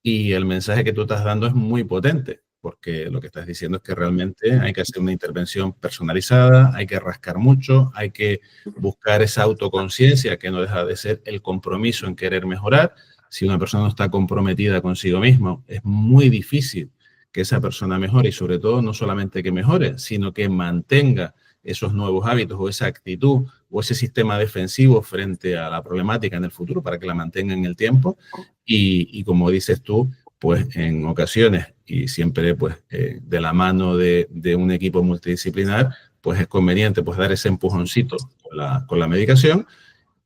Y el mensaje que tú estás dando es muy potente, porque lo que estás diciendo es que realmente hay que hacer una intervención personalizada, hay que rascar mucho, hay que buscar esa autoconciencia que no deja de ser el compromiso en querer mejorar. Si una persona no está comprometida consigo misma, es muy difícil que esa persona mejore y sobre todo no solamente que mejore, sino que mantenga esos nuevos hábitos o esa actitud o ese sistema defensivo frente a la problemática en el futuro para que la mantenga en el tiempo. Y como dices tú, pues en ocasiones y siempre pues de la mano de un equipo multidisciplinar, pues es conveniente pues dar ese empujoncito con la medicación,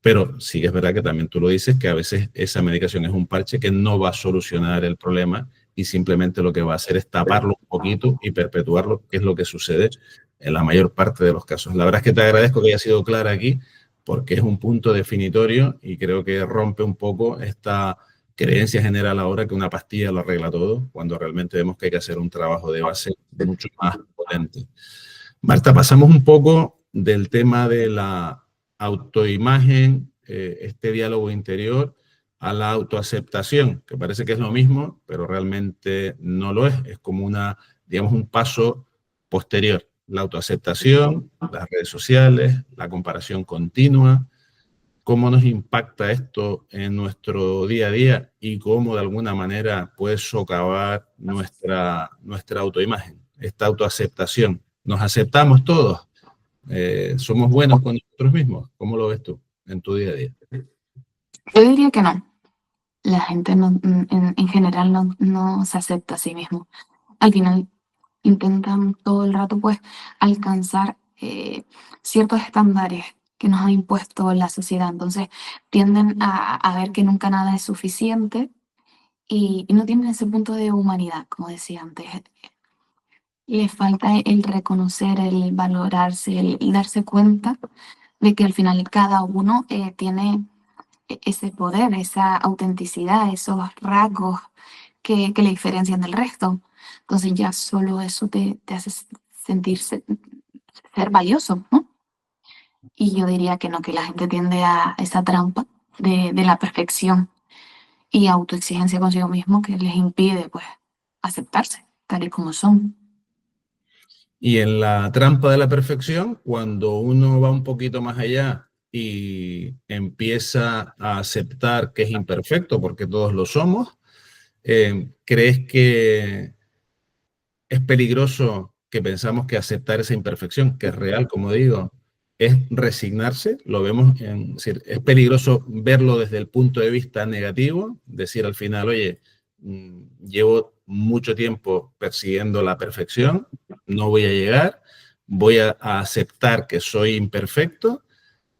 pero sí que es verdad que también tú lo dices, que a veces esa medicación es un parche que no va a solucionar el problema y simplemente lo que va a hacer es taparlo un poquito y perpetuarlo, que es lo que sucede en la mayor parte de los casos. La verdad es que te agradezco que haya sido clara aquí, porque es un punto definitorio y creo que rompe un poco esta creencia general ahora que una pastilla lo arregla todo, cuando realmente vemos que hay que hacer un trabajo de base mucho más potente. Marta, pasamos un poco del tema de la autoimagen, este diálogo interior, a la autoaceptación, que parece que es lo mismo, pero realmente no lo es. Es como una, digamos, un paso posterior. La autoaceptación, las redes sociales, la comparación continua, cómo nos impacta esto en nuestro día a día y cómo de alguna manera puede socavar nuestra autoimagen, esta autoaceptación. ¿Nos aceptamos todos? ¿Somos buenos con nosotros mismos? ¿Cómo lo ves tú en tu día a día? Yo diría que no. La gente en general no se acepta a sí mismo. Al final intentan todo el rato pues alcanzar ciertos estándares que nos ha impuesto la sociedad. Entonces tienden a ver que nunca nada es suficiente y no tienen ese punto de humanidad, como decía antes. Les falta el reconocer, el valorarse, el darse cuenta de que al final cada uno tiene ese poder, esa autenticidad, esos rasgos que le diferencian del resto. Entonces ya solo eso te hace sentirse ser valioso, ¿no? Y yo diría que no, que la gente tiende a esa trampa de la perfección y autoexigencia consigo mismo que les impide pues aceptarse tal y como son. Y en la trampa de la perfección, cuando uno va un poquito más allá y empieza a aceptar que es imperfecto, porque todos lo somos, ¿crees que es peligroso que pensamos que aceptar esa imperfección, que es real, como digo, es resignarse? Lo vemos, es decir, es peligroso verlo desde el punto de vista negativo, decir al final, oye, llevo mucho tiempo persiguiendo la perfección, no voy a llegar, voy a aceptar que soy imperfecto,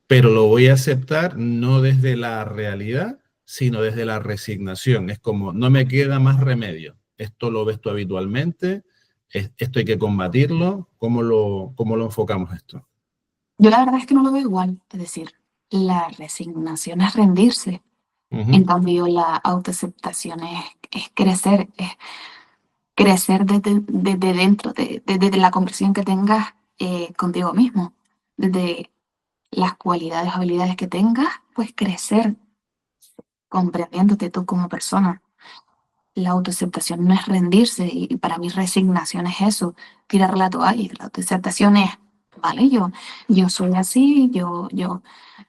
pero lo voy a aceptar no desde la realidad, sino desde la resignación. Es como, no me queda más remedio. Esto lo ves tú habitualmente, esto hay que combatirlo. Cómo lo enfocamos esto? Yo la verdad es que no lo veo igual, es decir, la resignación es rendirse, en cambio la autoaceptación es crecer, es crecer desde dentro, desde la conversión que tengas contigo mismo, desde las cualidades, habilidades que tengas, pues crecer comprendiéndote tú como persona. La autoaceptación no es rendirse y para mí resignación es eso, tirar la toalla. Y la autoaceptación es, vale, yo soy así, yo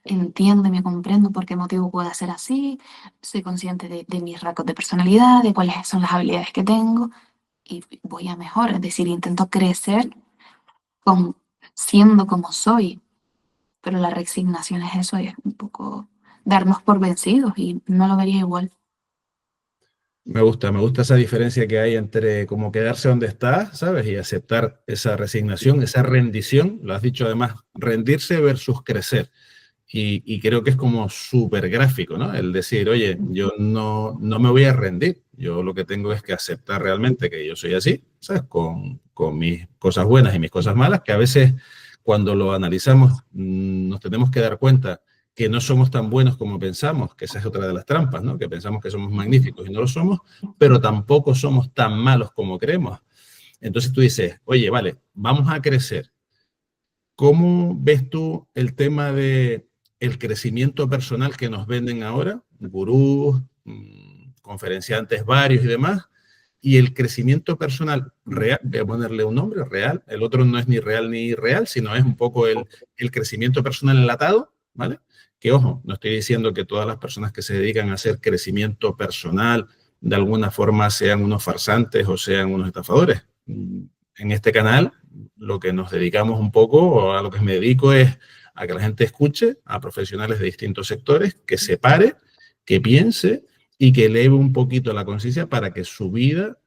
entiendo y me comprendo por qué motivo puedo ser así, soy consciente de mis rasgos de personalidad, de cuáles son las habilidades que tengo y voy a mejor, es decir, intento crecer con, siendo como soy, pero la resignación es eso, es un poco darnos por vencidos y no lo vería igual. Me gusta esa diferencia que hay entre como quedarse donde está, ¿sabes? Y aceptar esa resignación, esa rendición, lo has dicho además, rendirse versus crecer. Y creo que es como súper gráfico, ¿no? El decir, oye, yo no me voy a rendir, yo lo que tengo es que aceptar realmente que yo soy así, ¿sabes? Con mis cosas buenas y mis cosas malas, que a veces cuando lo analizamos nos tenemos que dar cuenta que no somos tan buenos como pensamos, que esa es otra de las trampas, ¿no? Que pensamos que somos magníficos y no lo somos, pero tampoco somos tan malos como creemos. Entonces tú dices, oye, vale, vamos a crecer. ¿Cómo ves tú el tema de el crecimiento personal que nos venden ahora, gurús, conferenciantes varios y demás, y el crecimiento personal real, voy a ponerle un nombre, real, el otro no es ni real ni irreal, sino es un poco el crecimiento personal enlatado, ¿vale? Que ojo, no estoy diciendo que todas las personas que se dedican a hacer crecimiento personal de alguna forma sean unos farsantes o sean unos estafadores. En este canal lo que nos dedicamos un poco, o a lo que me dedico, es a que la gente escuche a profesionales de distintos sectores, que se pare, que piense y que eleve un poquito la conciencia para que su vida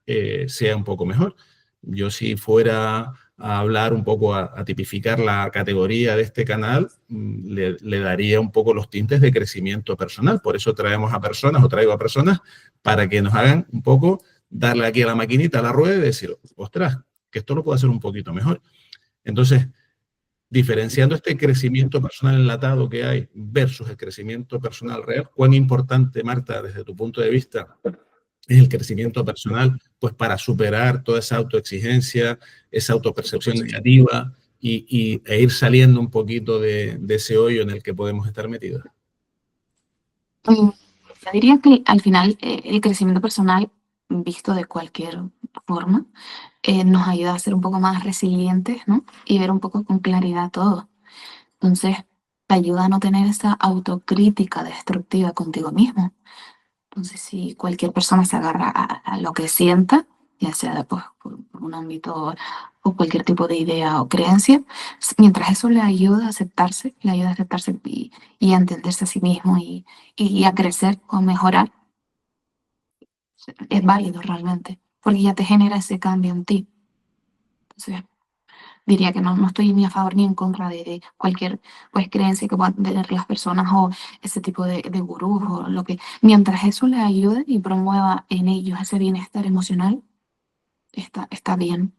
sea un poco mejor. Yo si fuera a hablar un poco, a tipificar la categoría de este canal, le daría un poco los tintes de crecimiento personal. Por eso traemos a personas o traigo a personas para que nos hagan un poco, darle aquí a la maquinita, a la rueda y decir, ostras, que esto lo puedo hacer un poquito mejor. Entonces, diferenciando este crecimiento personal enlatado que hay versus el crecimiento personal real, ¿cuán importante, Marta, desde tu punto de vista, es el crecimiento personal, pues para superar toda esa autoexigencia, esa autopercepción negativa e ir saliendo un poquito de ese hoyo en el que podemos estar metidos? Yo diría que al final el crecimiento personal, visto de cualquier forma, nos ayuda a ser un poco más resilientes, ¿no? Y ver un poco con claridad todo. Entonces, te ayuda a no tener esa autocrítica destructiva contigo mismo. Entonces, si cualquier persona se agarra a lo que sienta, ya sea pues, por un ámbito o cualquier tipo de idea o creencia, mientras eso le ayuda a aceptarse y a entenderse a sí mismo y a crecer o mejorar, es válido realmente, porque ya te genera ese cambio en ti. Entonces, diría que no estoy ni a favor ni en contra de cualquier pues, creencia que puedan tener las personas o ese tipo de gurús o lo que, mientras eso le ayude y promueva en ellos ese bienestar emocional, está bien.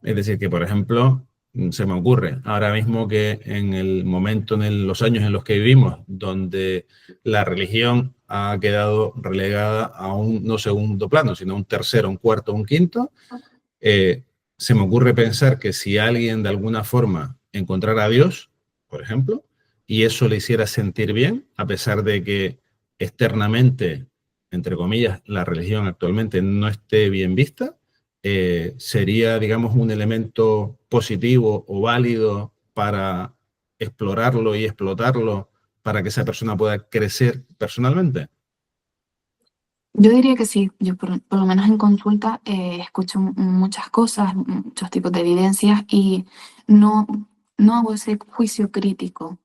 Es decir, que por ejemplo, se me ocurre ahora mismo que en el momento, los años en los que vivimos, donde la religión ha quedado relegada a un no segundo plano, sino a un tercero, un cuarto, un quinto, eh, se me ocurre pensar que si alguien de alguna forma encontrara a Dios, por ejemplo, y eso le hiciera sentir bien, a pesar de que externamente, entre comillas, la religión actualmente no esté bien vista, sería, digamos, un elemento positivo o válido para explorarlo y explotarlo para que esa persona pueda crecer personalmente. Yo diría que sí, yo por lo menos en consulta escucho muchas cosas, muchos tipos de evidencias y no, no hago ese juicio crítico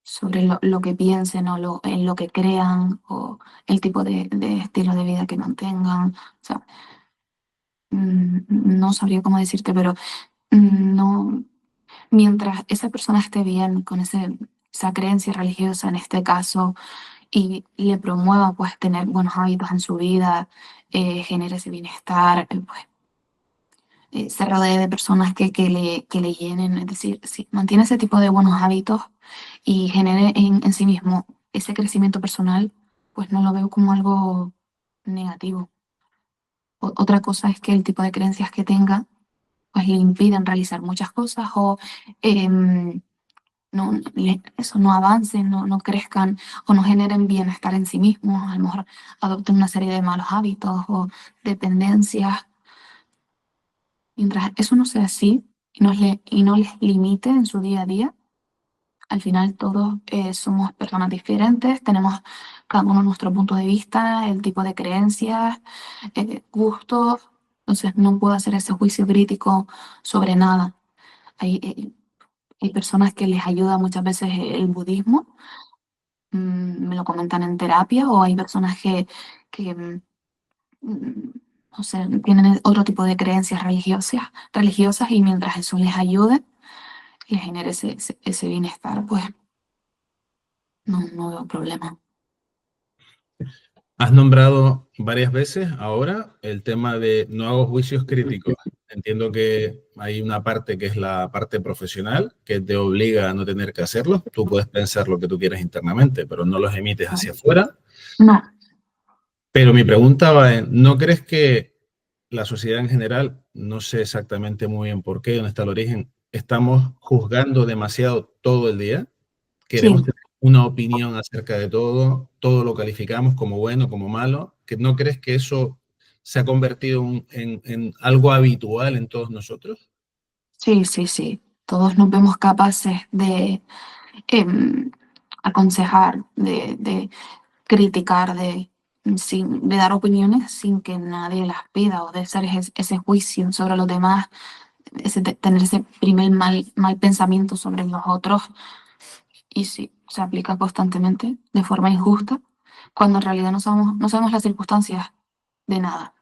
sobre lo que piensen o en lo que crean o el tipo de estilo de vida que mantengan. O sea, no sabría cómo decirte, pero no, mientras esa persona esté bien con esa creencia religiosa en este caso y le promueva pues tener buenos hábitos en su vida, genere ese bienestar, pues se rodee de personas que le llenen, es decir, si mantiene ese tipo de buenos hábitos y genere en sí mismo ese crecimiento personal, pues no lo veo como algo negativo. Otra cosa es que el tipo de creencias que tenga, pues le impiden realizar muchas cosas o eso, no avancen, no crezcan o no generen bienestar en sí mismos, a lo mejor adopten una serie de malos hábitos o dependencias. Mientras eso no sea así y no les limite en su día a día, al final todos somos personas diferentes, tenemos cada uno nuestro punto de vista, el tipo de creencias, gustos, entonces no puedo hacer ese juicio crítico sobre nada. Hay, hay personas que les ayuda muchas veces el budismo, me lo comentan en terapia, o hay personas que no sé, tienen otro tipo de creencias religiosas y mientras eso les ayude, les genere ese bienestar, pues no veo problema. Has nombrado varias veces ahora el tema de no hago juicios críticos. Entiendo que hay una parte que es la parte profesional, que te obliga a no tener que hacerlo. Tú puedes pensar lo que tú quieras internamente, pero no los emites hacia afuera. No, Pero mi pregunta va en, ¿no crees que la sociedad en general, no sé exactamente muy bien por qué, dónde está el origen, estamos juzgando demasiado todo el día? Queremos sí, tener una opinión acerca de todo, todo lo calificamos como bueno, como malo, que no crees que eso se ha convertido en algo habitual en todos nosotros. sí. Todos nos vemos capaces de em, aconsejar, de criticar, de dar opiniones sin que nadie las pida o de hacer ese juicio sobre los demás, tener ese primer mal pensamiento sobre los otros. Y sí, se aplica constantemente de forma injusta, cuando en realidad no sabemos las circunstancias de nada.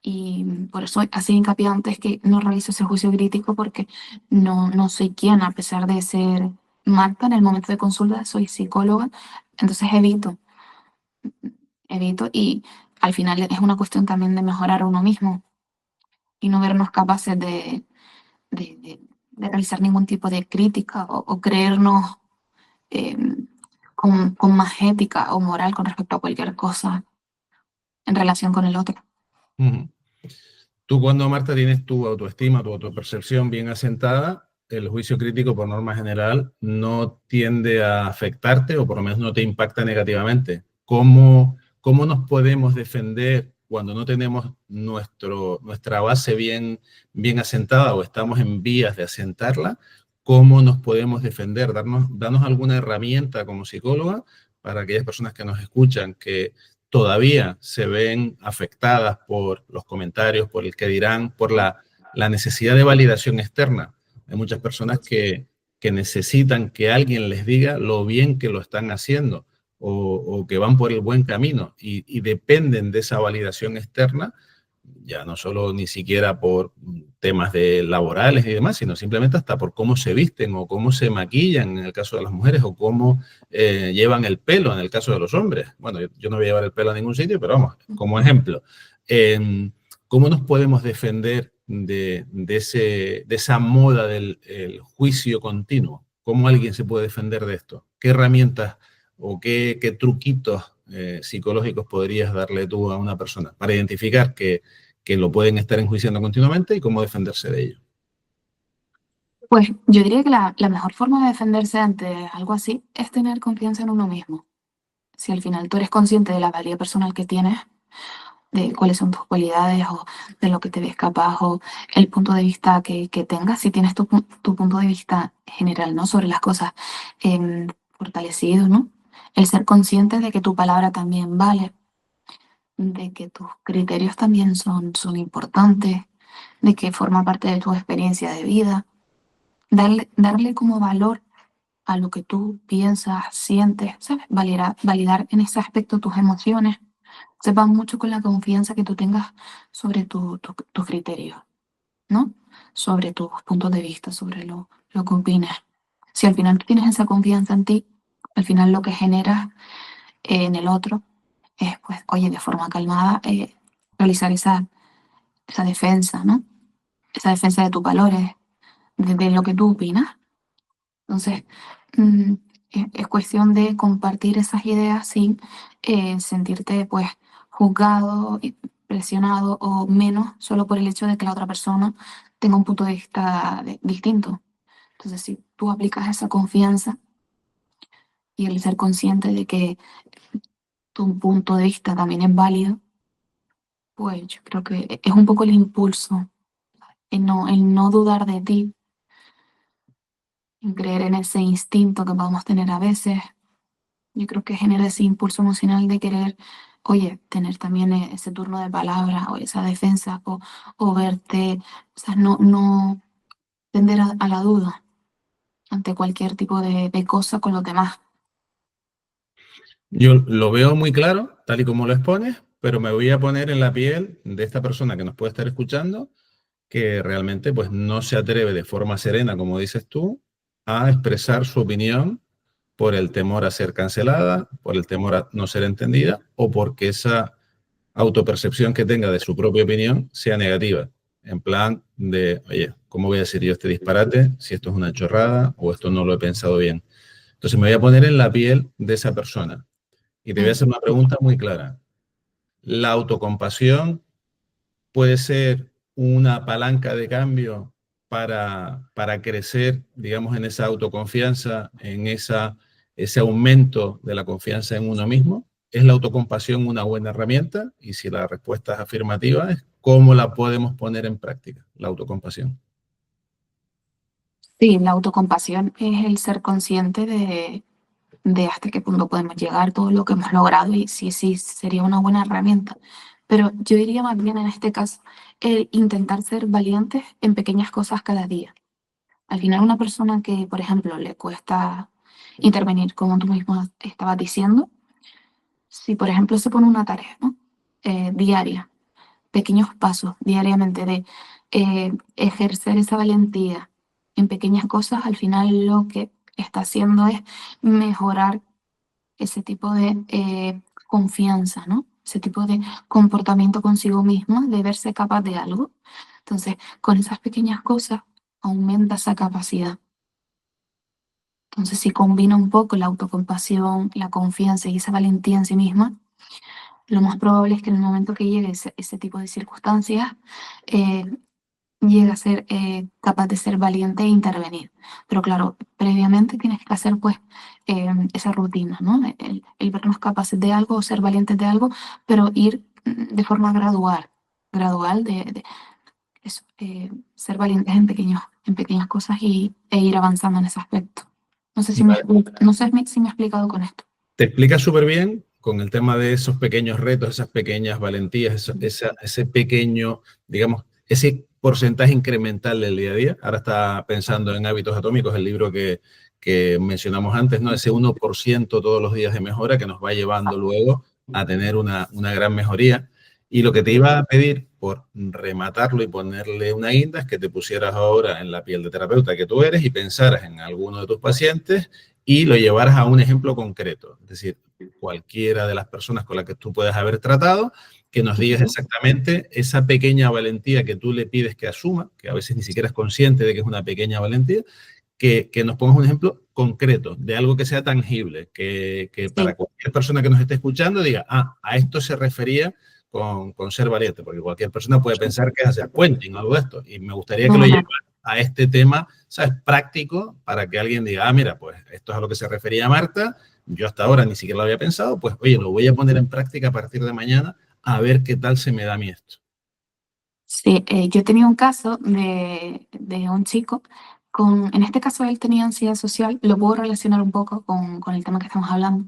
Y por eso hacía hincapié antes que no realizo ese juicio crítico porque no soy quien, a pesar de ser Marta en el momento de consulta, soy psicóloga, entonces evito y al final es una cuestión también de mejorar a uno mismo y no vernos capaces de realizar ningún tipo de crítica o creernos eh, con más ética o moral con respecto a cualquier cosa en relación con el otro. Ujú. Tú cuando, Marta, tienes tu autoestima, tu autopercepción bien asentada, el juicio crítico por norma general no tiende a afectarte o por lo menos no te impacta negativamente. ¿Cómo nos podemos defender cuando no tenemos nuestra base bien asentada o estamos en vías de asentarla? ¿Cómo nos podemos defender? Danos alguna herramienta como psicóloga para aquellas personas que nos escuchan que todavía se ven afectadas por los comentarios, por el que dirán, por la necesidad de validación externa. Hay muchas personas que necesitan que alguien les diga lo bien que lo están haciendo o que van por el buen camino y dependen de esa validación externa, ya no solo ni siquiera por temas de laborales y demás, sino simplemente hasta por cómo se visten o cómo se maquillan en el caso de las mujeres o cómo llevan el pelo en el caso de los hombres. Bueno, yo no voy a llevar el pelo a ningún sitio, pero vamos, como ejemplo. ¿Cómo nos podemos defender de esa moda del juicio continuo? ¿Cómo alguien se puede defender de esto? ¿Qué herramientas o qué truquitos psicológicos podrías darle tú a una persona para identificar que lo pueden estar enjuiciando continuamente y cómo defenderse de ello? Pues yo diría que la mejor forma de defenderse ante algo así es tener confianza en uno mismo. Si al final tú eres consciente de la valía personal que tienes, de cuáles son tus cualidades o de lo que te ves capaz o el punto de vista que tengas, si tienes tu punto de vista general, ¿no? Sobre las cosas fortalecido, ¿no? El ser consciente de que tu palabra también vale, de que tus criterios también son importantes, de que forma parte de tu experiencia de vida, darle como valor a lo que tú piensas, sientes, ¿sabes? Validar en ese aspecto tus emociones. Se va mucho con la confianza que tú tengas sobre tus criterios, ¿no? Sobre tus puntos de vista, sobre lo que opinas. Si al final tú tienes esa confianza en ti, al final lo que generas en el otro es, pues, oye, de forma calmada, realizar esa defensa, ¿no? Esa defensa de tus valores, de lo que tú opinas. Entonces, mm, es cuestión de compartir esas ideas sin sentirte, pues, juzgado presionado o menos solo por el hecho de que la otra persona tenga un punto de vista distinto. Entonces, si tú aplicas esa confianza y el ser consciente de que tu punto de vista también es válido, pues yo creo que es un poco el impulso, el no dudar de ti, en creer en ese instinto que podemos tener a veces. Yo creo que genera ese impulso emocional de querer, oye, tener también ese turno de palabra o esa defensa o verte, o sea, no tender a la duda ante cualquier tipo de cosa con los demás. Yo lo veo muy claro, tal y como lo expones, pero me voy a poner en la piel de esta persona que nos puede estar escuchando, que realmente pues no se atreve de forma serena, como dices tú, a expresar su opinión por el temor a ser cancelada, por el temor a no ser entendida o porque esa autopercepción que tenga de su propia opinión sea negativa. En plan de, oye, ¿cómo voy a decir yo este disparate si esto es una chorrada o esto no lo he pensado bien? Entonces me voy a poner en la piel de esa persona y te voy a Mm. hacer una pregunta muy clara. ¿La autocompasión puede ser una palanca de cambio para crecer, digamos, en esa autoconfianza, en ese aumento de la confianza en uno mismo? ¿Es la autocompasión una buena herramienta? Y si la respuesta es afirmativa, ¿cómo la podemos poner en práctica, la autocompasión? Sí, la autocompasión es el ser consciente de hasta qué punto podemos llegar, todo lo que hemos logrado y sí, sí, sería una buena herramienta. Pero yo diría más bien en este caso, el intentar ser valientes en pequeñas cosas cada día. Al final, una persona que, por ejemplo, le cuesta intervenir, como tú mismo estabas diciendo, si, por ejemplo, se pone una tarea, ¿no? Diaria, pequeños pasos diariamente de ejercer esa valentía en pequeñas cosas, al final lo que está haciendo es mejorar ese tipo de confianza, ¿no? Ese tipo de comportamiento consigo misma, de verse capaz de algo. Entonces, con esas pequeñas cosas aumenta esa capacidad. Entonces, si combina un poco la autocompasión, la confianza y esa valentía en sí misma, lo más probable es que en el momento que llegue ese tipo de circunstancias, eh, llegue a ser capaz de ser valiente e intervenir. Pero claro, previamente tienes que hacer pues esa rutina, ¿no? El vernos capaces de algo o ser valientes de algo, pero ir de forma gradual de eso, ser valientes en pequeñas cosas e ir avanzando en ese aspecto. No sé si Vale. no sé si me he explicado con esto. Te explica súper bien con el tema de esos pequeños retos, esas pequeñas valentías, ese pequeño, digamos, ese porcentaje incremental del día a día. Ahora está pensando en Hábitos Atómicos, el libro que mencionamos antes, ¿no? Ese 1% todos los días de mejora que nos va llevando luego a tener una gran mejoría. Y lo que te iba a pedir por rematarlo y ponerle una guinda es que te pusieras ahora en la piel de terapeuta que tú eres y pensaras en alguno de tus pacientes y lo llevaras a un ejemplo concreto, es decir, cualquiera de las personas con las que tú puedas haber tratado, que nos digas exactamente esa pequeña valentía que tú le pides que asuma, que a veces ni siquiera es consciente de que es una pequeña valentía, que nos pongas un ejemplo concreto de algo que sea tangible, que para Sí, cualquier persona que nos esté escuchando diga, ah, a esto se refería con ser valiente, porque cualquier persona puede pensar que es hacer puenting o algo de esto, y me gustaría que lo no, no. llevara a este tema, ¿sabes? Práctico, para que alguien diga, ah, mira, pues esto es a lo que se refería Marta, yo hasta ahora ni siquiera lo había pensado, pues oye, lo voy a poner en práctica a partir de mañana a ver qué tal se me da a mí esto. Sí, yo tenía un caso de un chico en este caso él tenía ansiedad social, lo puedo relacionar un poco con el tema que estamos hablando.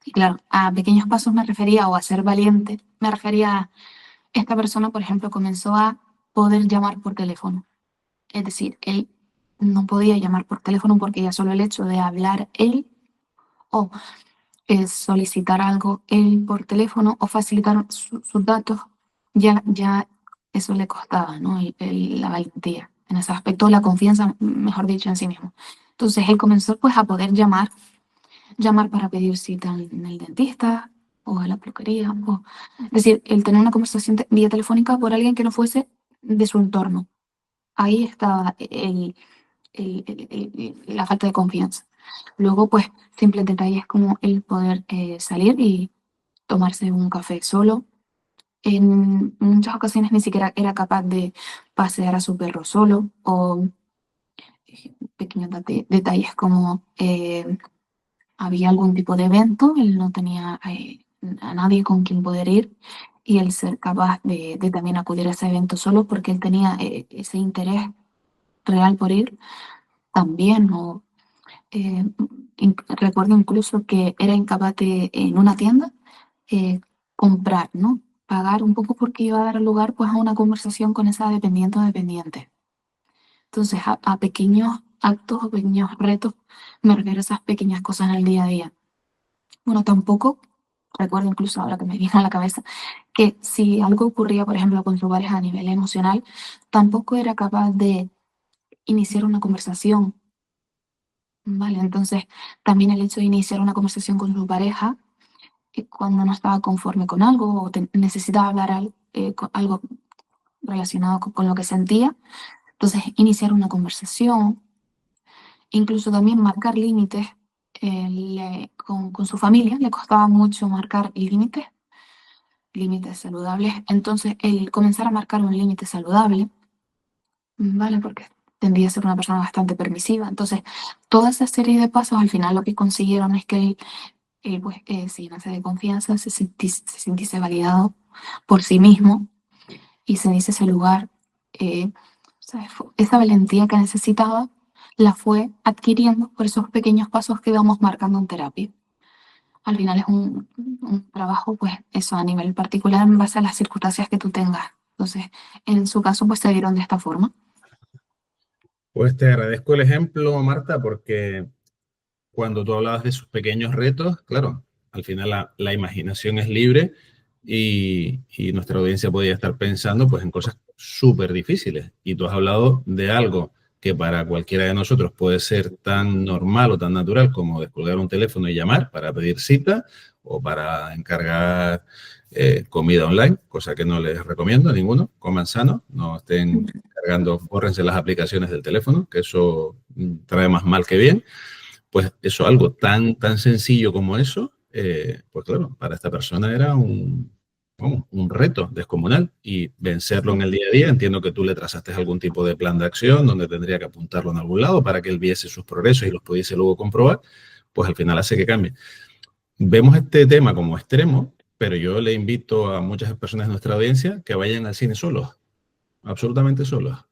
Y claro, a pequeños pasos me refería o a ser valiente, me refería a esta persona, por ejemplo, comenzó a poder llamar por teléfono. Es decir, él no podía llamar por teléfono porque ya solo el hecho de hablar él o solicitar algo él por teléfono o facilitar sus datos, ya eso le costaba, ¿no? La valentía, en ese aspecto, la confianza, mejor dicho, en sí mismo. Entonces él comenzó pues a poder llamar para pedir cita en el dentista o a la peluquería, es decir, el tener una conversación vía telefónica por alguien que no fuese de su entorno. Ahí estaba la falta de confianza. Luego, pues, simples detalles como el poder salir y tomarse un café solo, En muchas ocasiones ni siquiera era capaz de pasear a su perro solo o pequeños detalles como había algún tipo de evento, él no tenía a nadie con quien poder ir y el ser capaz de también acudir a ese evento solo porque él tenía ese interés real por ir también. O, eh, recuerdo incluso que era incapaz de en una tienda eh, comprar, ¿no? Pagar un poco porque iba a dar lugar pues a una conversación con esa dependiente o dependiente. Entonces, a pequeños actos o pequeños retos me refiero a esas pequeñas cosas en el día a día. Bueno, tampoco, recuerdo incluso ahora que me vino a la cabeza, que si algo ocurría, por ejemplo, con su pareja a nivel emocional, tampoco era capaz de iniciar una conversación, ¿vale? Entonces, también el hecho de iniciar una conversación con su pareja, cuando no estaba conforme con algo o necesitaba hablar algo relacionado con lo que sentía, entonces iniciar una conversación, incluso también marcar límites con su familia, le costaba mucho marcar límites saludables. Entonces, el comenzar a marcar un límite saludable, ¿vale? Porque tendía a ser una persona bastante permisiva. Entonces, toda esa serie de pasos al final lo que consiguieron es que él pues, se llenase de confianza, se sintiese validado por sí mismo y se diese ese lugar. ¿Sabes? Esa valentía que necesitaba la fue adquiriendo por esos pequeños pasos que vamos marcando en terapia. Al final es un trabajo, pues eso, a nivel particular en base a las circunstancias que tú tengas. Entonces, en su caso, pues se dieron de esta forma. Pues te agradezco el ejemplo, Marta, porque cuando tú hablabas de sus pequeños retos, claro, al final la imaginación es libre y nuestra audiencia podría estar pensando pues en cosas súper difíciles. Y tú has hablado de algo que para cualquiera de nosotros puede ser tan normal o tan natural como descolgar un teléfono y llamar para pedir cita o para encargar comida online, cosa que no les recomiendo a ninguno. Coman sano, no estén cargando, bórrense las aplicaciones del teléfono, que eso trae más mal que bien. Pues eso, algo tan sencillo como eso, pues claro, para esta persona era un reto descomunal y vencerlo en el día a día. Entiendo que tú le trazaste algún tipo de plan de acción donde tendría que apuntarlo en algún lado para que él viese sus progresos y los pudiese luego comprobar, pues al final hace que cambie. Vemos este tema como extremo, pero yo le invito a muchas personas de nuestra audiencia que vayan al cine solos, absolutamente solos.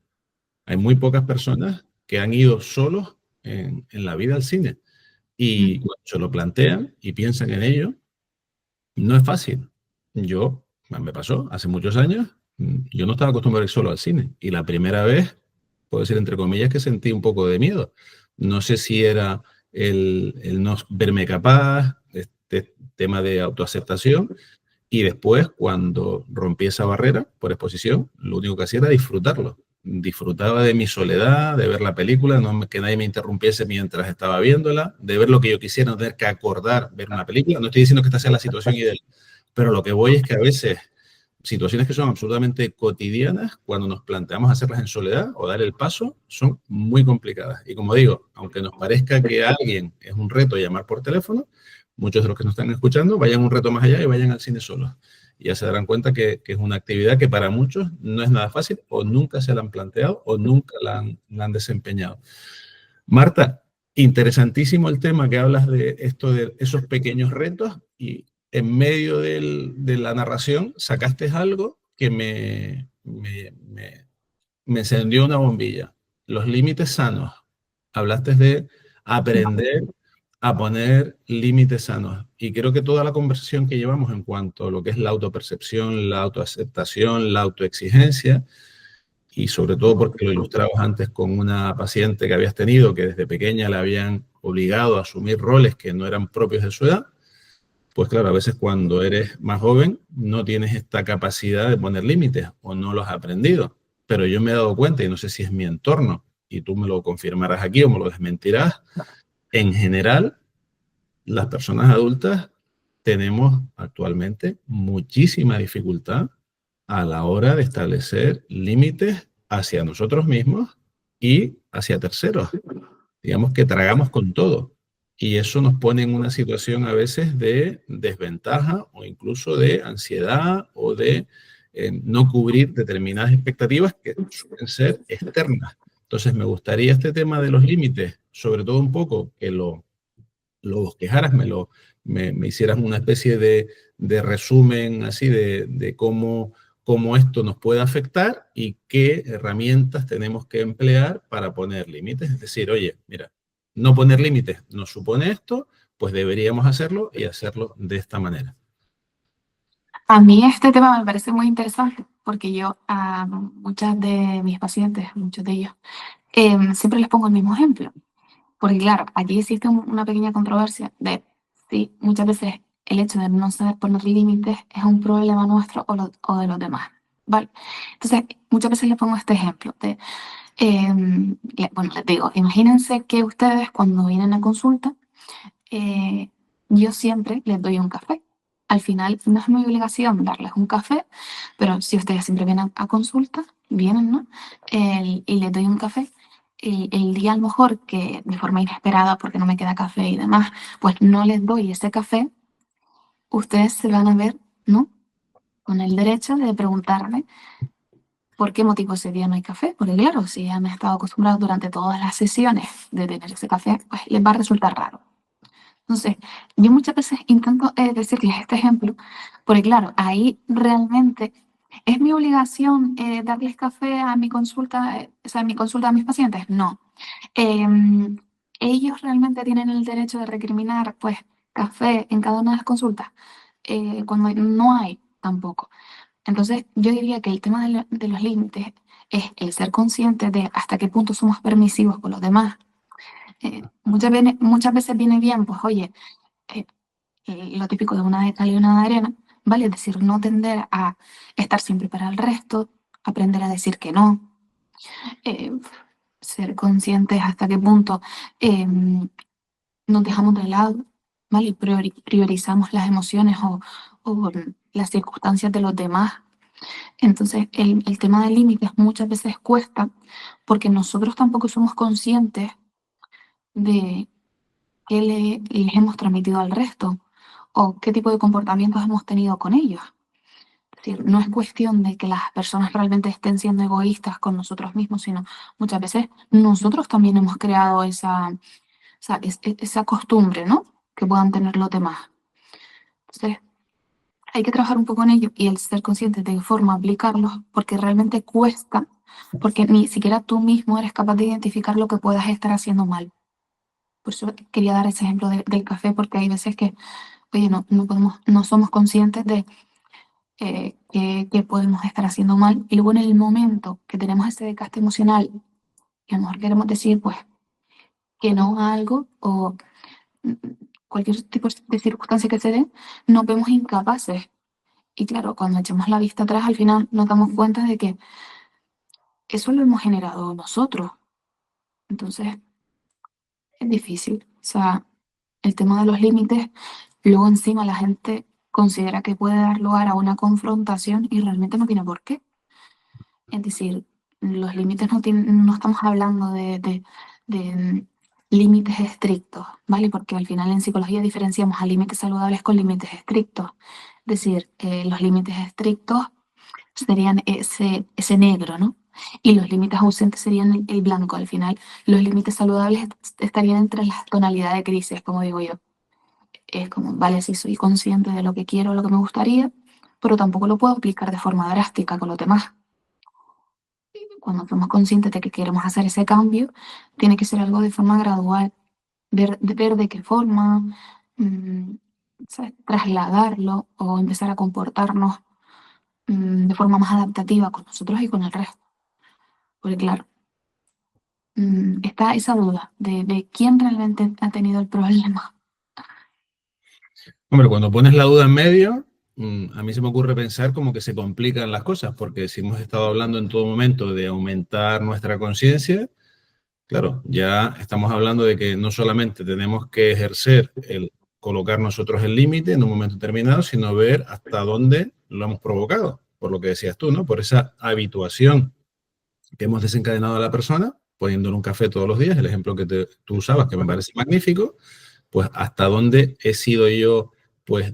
Hay muy pocas personas que han ido solos en la vida al cine. Y cuando se lo plantean y piensan en ello, no es fácil. Me pasó hace muchos años, yo no estaba acostumbrado a ir solo al cine. Y la primera vez, puedo decir entre comillas, que sentí un poco de miedo. No sé si era el no verme capaz, este tema de autoaceptación. Y después, cuando rompí esa barrera por exposición, lo único que hacía era disfrutarlo. Disfrutaba de mi soledad, de ver la película, que nadie me interrumpiese mientras estaba viéndola, de ver lo que yo quisiera, no tener que acordar ver una película. No estoy diciendo que esta sea la situación ideal, pero lo que voy es que a veces situaciones que son absolutamente cotidianas, cuando nos planteamos hacerlas en soledad o dar el paso, son muy complicadas. Y como digo, aunque nos parezca que a alguien es un reto llamar por teléfono, muchos de los que nos están escuchando vayan un reto más allá y vayan al cine solos. Y ya se darán cuenta que es una actividad que para muchos no es nada fácil o nunca se la han planteado o nunca la han desempeñado. Marta, interesantísimo el tema que hablas de esto de esos pequeños retos y en medio de la narración sacaste algo que me encendió una bombilla. Los límites sanos. Hablaste de aprender a poner límites sanos. Y creo que toda la conversación que llevamos en cuanto a lo que es la autopercepción, la autoaceptación, la autoexigencia, y sobre todo porque lo ilustrabas antes con una paciente que habías tenido que desde pequeña la habían obligado a asumir roles que no eran propios de su edad, pues claro, a veces cuando eres más joven no tienes esta capacidad de poner límites o no los has aprendido. Pero yo me he dado cuenta, y no sé si es mi entorno, y tú me lo confirmarás aquí o me lo desmentirás, en general, las personas adultas tenemos actualmente muchísima dificultad a la hora de establecer límites hacia nosotros mismos y hacia terceros. Digamos que tragamos con todo. y eso nos pone en una situación a veces de desventaja o incluso de ansiedad o de no cubrir determinadas expectativas que suelen ser externas. Entonces, me gustaría este tema de los límites, sobre todo un poco, que lo bosquejaras, me hicieras una especie de resumen así de cómo esto nos puede afectar y qué herramientas tenemos que emplear para poner límites. Es decir, oye, mira, no poner límites nos supone esto, pues deberíamos hacerlo y hacerlo de esta manera. A mí este tema me parece muy interesante porque yo a muchas de mis pacientes, muchos de ellos, siempre les pongo el mismo ejemplo. Porque claro, aquí existe una pequeña controversia de si muchas veces el hecho de no saber poner límites es un problema nuestro o de los demás, ¿vale? Entonces, muchas veces les pongo este ejemplo de, bueno, les digo, imagínense que ustedes cuando vienen a consulta, eh, yo siempre les doy un café. Al final no es mi obligación darles un café, pero si ustedes siempre vienen a consulta, vienen, ¿no? Y les doy un café. El día a lo mejor que de forma inesperada, porque no me queda café y demás, pues no les doy ese café, ustedes se van a ver, ¿no? Con el derecho de preguntarme por qué motivo ese día no hay café. Porque claro, si han estado acostumbrados durante todas las sesiones de tener ese café, pues les va a resultar raro. Entonces, yo muchas veces intento decirles este ejemplo, porque claro, ahí realmente es mi obligación darles café a mi consulta, o sea, a mi consulta a mis pacientes. No. Em, ellos realmente tienen el derecho de recriminar, pues, café en cada una de las consultas, cuando no hay tampoco. Entonces, yo diría que el tema de los límites es el ser consciente de hasta qué punto somos permisivos con los demás. Muchas veces viene bien, pues, oye, eh, lo típico de una de cal y una de arena, ¿vale? Es decir, no tender a estar siempre para el resto, aprender a decir que no, eh, ser conscientes hasta qué punto eh, nos dejamos de lado, ¿vale? Y priorizamos las emociones o las circunstancias de los demás. Entonces, el tema de límites muchas veces cuesta porque nosotros tampoco somos conscientes de qué les hemos transmitido al resto o qué tipo de comportamientos hemos tenido con ellos. Es decir, no es cuestión de que las personas realmente estén siendo egoístas con nosotros mismos, sino muchas veces nosotros también hemos creado esa costumbre, ¿no? Que puedan tener los demás. Entonces, hay que trabajar un poco en ello y el ser consciente de qué forma aplicarlos, porque realmente cuesta, porque ni siquiera tú mismo eres capaz de identificar lo que puedas estar haciendo mal. Por eso quería dar ese ejemplo del café, porque hay veces que, oye, no somos conscientes de que podemos estar haciendo mal. Y luego en el momento que tenemos ese desgaste emocional, y a lo mejor queremos decir, pues, que no a algo o mm, cualquier tipo de circunstancia que se dé, nos vemos incapaces. Y claro, cuando echamos la vista atrás, al final nos damos cuenta de que eso lo hemos generado nosotros. Entonces, es difícil. O sea, el tema de los límites, luego encima la gente considera que puede dar lugar a una confrontación y realmente no tiene por qué. Es decir, los límites no estamos hablando de límites estrictos, ¿vale? Porque al final en psicología diferenciamos a límites saludables con límites estrictos. Es decir, los límites estrictos serían ese negro, ¿no? Y los límites ausentes serían el blanco. Al final, los límites saludables estarían entre las tonalidades grises, como digo yo. Es como, vale, sí soy consciente de lo que quiero, lo que me gustaría, pero tampoco lo puedo aplicar de forma drástica con los demás. Cuando somos conscientes de que queremos hacer ese cambio, tiene que ser algo de forma gradual, ver de qué forma, mm, ¿sabes? Trasladarlo o empezar a comportarnos de forma más adaptativa con nosotros y con el resto. Porque claro, está esa duda de quién realmente ha tenido el problema. Hombre, cuando pones la duda en medio, a mí se me ocurre pensar como que se complican las cosas, porque si hemos estado hablando en todo momento de aumentar nuestra conciencia, claro, ya estamos hablando de que no solamente tenemos que ejercer el colocar nosotros el límite en un momento determinado, sino ver hasta dónde lo hemos provocado, por lo que decías tú, ¿no? Por esa habituación que hemos desencadenado a la persona, poniéndole un café todos los días, el ejemplo que tú usabas, que me parece magnífico, pues hasta dónde he sido yo, pues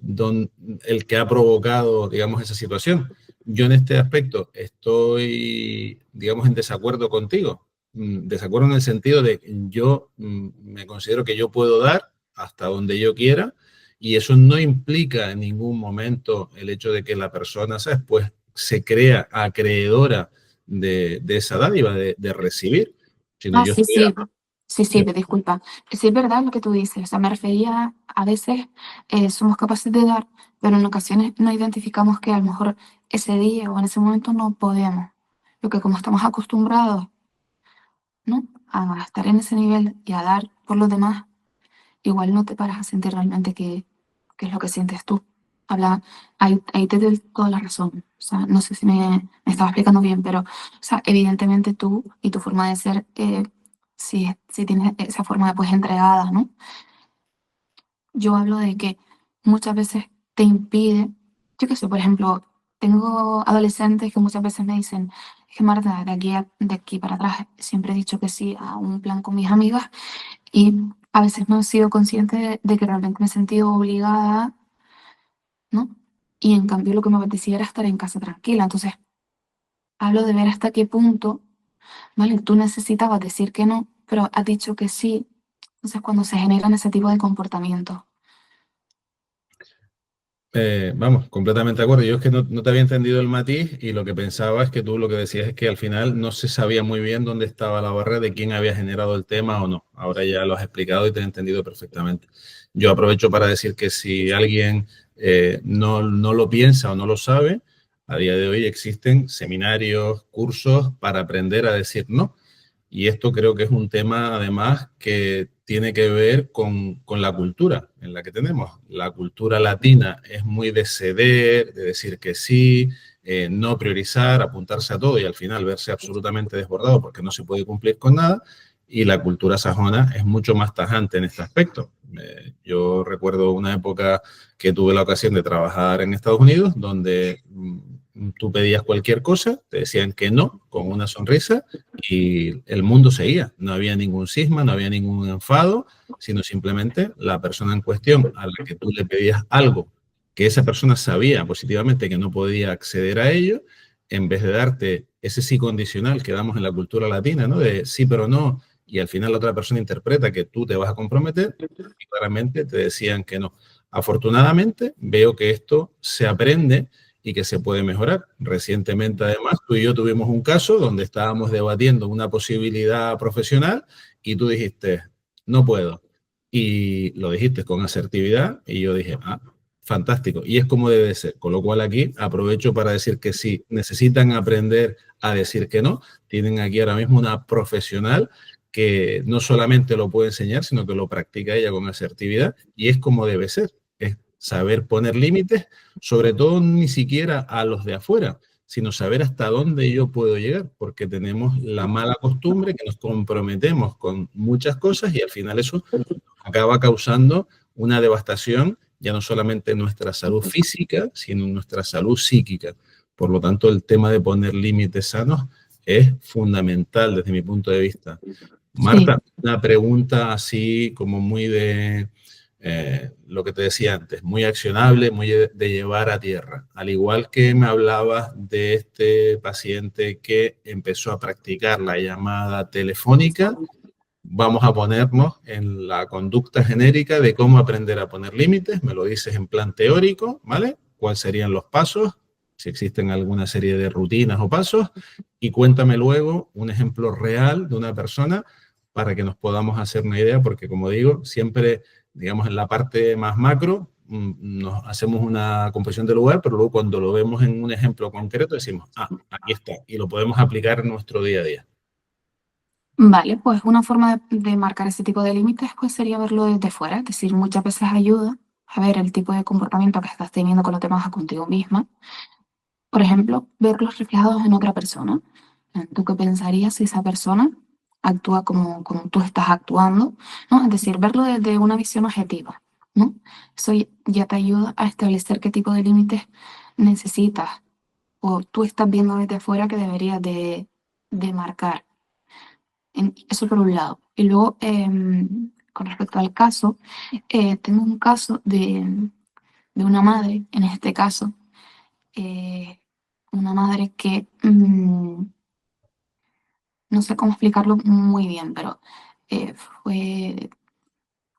el que ha provocado, digamos, esa situación. Yo en este aspecto estoy, digamos, en desacuerdo contigo. Desacuerdo en el sentido de que yo me considero que yo puedo dar hasta donde yo quiera y eso no implica en ningún momento el hecho de que la persona, ¿sabes? Pues se crea acreedora de esa dádiva, de recibir, sino No, yo sí, estoy... sí, sí, sí, yo- te disculpa. Sí es verdad lo que tú dices, o sea, me refería a veces somos capaces de dar, pero en ocasiones no identificamos que a lo mejor ese día o en ese momento no podemos. Lo que como estamos acostumbrados, ¿no? A estar en ese nivel y a dar por los demás, igual no te paras a sentir realmente qué es lo que sientes tú. Habla, ahí te doy toda la razón. O sea, no sé si me estaba explicando bien, pero, o sea, evidentemente tú y tu forma de ser, si tienes esa forma de pues entregada, ¿no? Yo hablo de que muchas veces te impide, yo qué sé, por ejemplo, tengo adolescentes que muchas veces me dicen, es que Marta, de aquí para atrás siempre he dicho que sí a un plan con mis amigas y a veces no he sido consciente de que realmente me he sentido obligada, ¿no? Y en cambio lo que me apetecía era estar en casa tranquila. Entonces, hablo de ver hasta qué punto, ¿vale? Tú necesitabas decir que no, pero has dicho que sí. Entonces, cuando se generan ese tipo de comportamientos. Vamos, completamente de acuerdo. Yo es que no te había entendido el matiz y lo que pensaba es que tú lo que decías es que al final no se sabía muy bien dónde estaba la barrera de quién había generado el tema o no. Ahora ya lo has explicado y te he entendido perfectamente. Yo aprovecho para decir que si alguien no lo piensa o no lo sabe, a día de hoy existen seminarios, cursos para aprender a decir no. Y esto creo que es un tema, además, que tiene que ver con la cultura en la que tenemos. La cultura latina es muy de ceder, de decir que sí, no priorizar, apuntarse a todo y al final verse absolutamente desbordado porque no se puede cumplir con nada. Y la cultura sajona es mucho más tajante en este aspecto. Yo recuerdo una época que tuve la ocasión de trabajar en Estados Unidos, donde tú pedías cualquier cosa, te decían que no, con una sonrisa, y el mundo seguía. No había ningún cisma, no había ningún enfado, sino simplemente la persona en cuestión a la que tú le pedías algo que esa persona sabía positivamente que no podía acceder a ello, en vez de darte ese sí condicional que damos en la cultura latina, ¿no? De sí pero no, y al final la otra persona interpreta que tú te vas a comprometer y claramente te decían que no. Afortunadamente veo que esto se aprende y que se puede mejorar. Recientemente, además, tú y yo tuvimos un caso donde estábamos debatiendo una posibilidad profesional y tú dijiste, no puedo. Y lo dijiste con asertividad y yo dije, ah, fantástico. Y es como debe ser. Con lo cual aquí aprovecho para decir que si necesitan aprender a decir que no, tienen aquí ahora mismo una profesional que no solamente lo puede enseñar, sino que lo practica ella con asertividad y es como debe ser. Es saber poner límites, sobre todo ni siquiera a los de afuera, sino saber hasta dónde yo puedo llegar, porque tenemos la mala costumbre que nos comprometemos con muchas cosas y al final eso acaba causando una devastación ya no solamente en nuestra salud física, sino en nuestra salud psíquica. Por lo tanto, el tema de poner límites sanos es fundamental desde mi punto de vista. Sí, Marta, una pregunta así como muy de lo que te decía antes, muy accionable, muy de llevar a tierra. Al igual que me hablabas de este paciente que empezó a practicar la llamada telefónica, vamos a ponernos en la conducta genérica de cómo aprender a poner límites. Me lo dices en plan teórico, ¿vale? ¿Cuáles serían los pasos? Si existen alguna serie de rutinas o pasos. Y cuéntame luego un ejemplo real de una persona para que nos podamos hacer una idea, porque como digo, siempre, digamos, en la parte más macro, nos hacemos una composición del lugar, pero luego cuando lo vemos en un ejemplo concreto decimos, ah, aquí está, y lo podemos aplicar en nuestro día a día. vale, pues una forma de marcar ese tipo de límites pues sería verlo desde fuera, es decir, muchas veces ayuda a ver el tipo de comportamiento que estás teniendo con los demás o contigo misma. Por ejemplo, verlos reflejados en otra persona. ¿Tú qué pensarías si esa persona actúa como tú estás actuando? ¿No? Es decir, verlo desde una visión objetiva, ¿no? Eso ya te ayuda a establecer qué tipo de límites necesitas o tú estás viendo desde afuera que deberías de marcar. Eso por un lado. Y luego, con respecto al caso, tengo un caso de una madre, en este caso, una madre que no sé cómo explicarlo muy bien, pero eh, fue,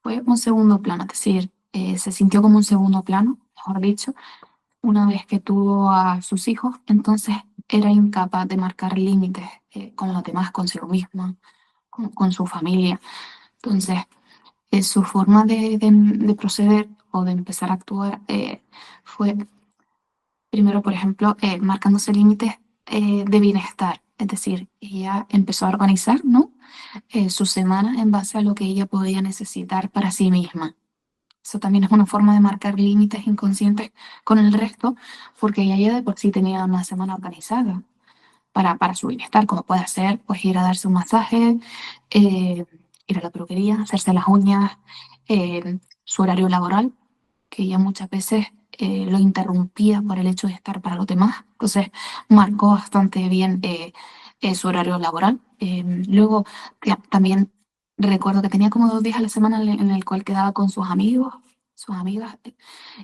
fue un segundo plano, es decir, se sintió como un segundo plano, mejor dicho, una vez que tuvo a sus hijos, entonces era incapaz de marcar límites con los demás, consigo misma, con su familia. Entonces, su forma de proceder o de empezar a actuar fue primero, por ejemplo, marcándose límites de bienestar. Es decir, ella empezó a organizar, ¿no? Su semana en base a lo que ella podía necesitar para sí misma. Eso también es una forma de marcar límites inconscientes con el resto, porque ella ya de por sí tenía una semana organizada para su bienestar, como puede ser pues ir a darse un masaje, eh, ir a la peluquería, hacerse las uñas, su horario laboral, que ella muchas veces lo interrumpía por el hecho de estar para los demás. Entonces marcó bastante bien su horario laboral. Luego también recuerdo que tenía como 2 días a la semana en el cual quedaba con sus amigos, sus amigas,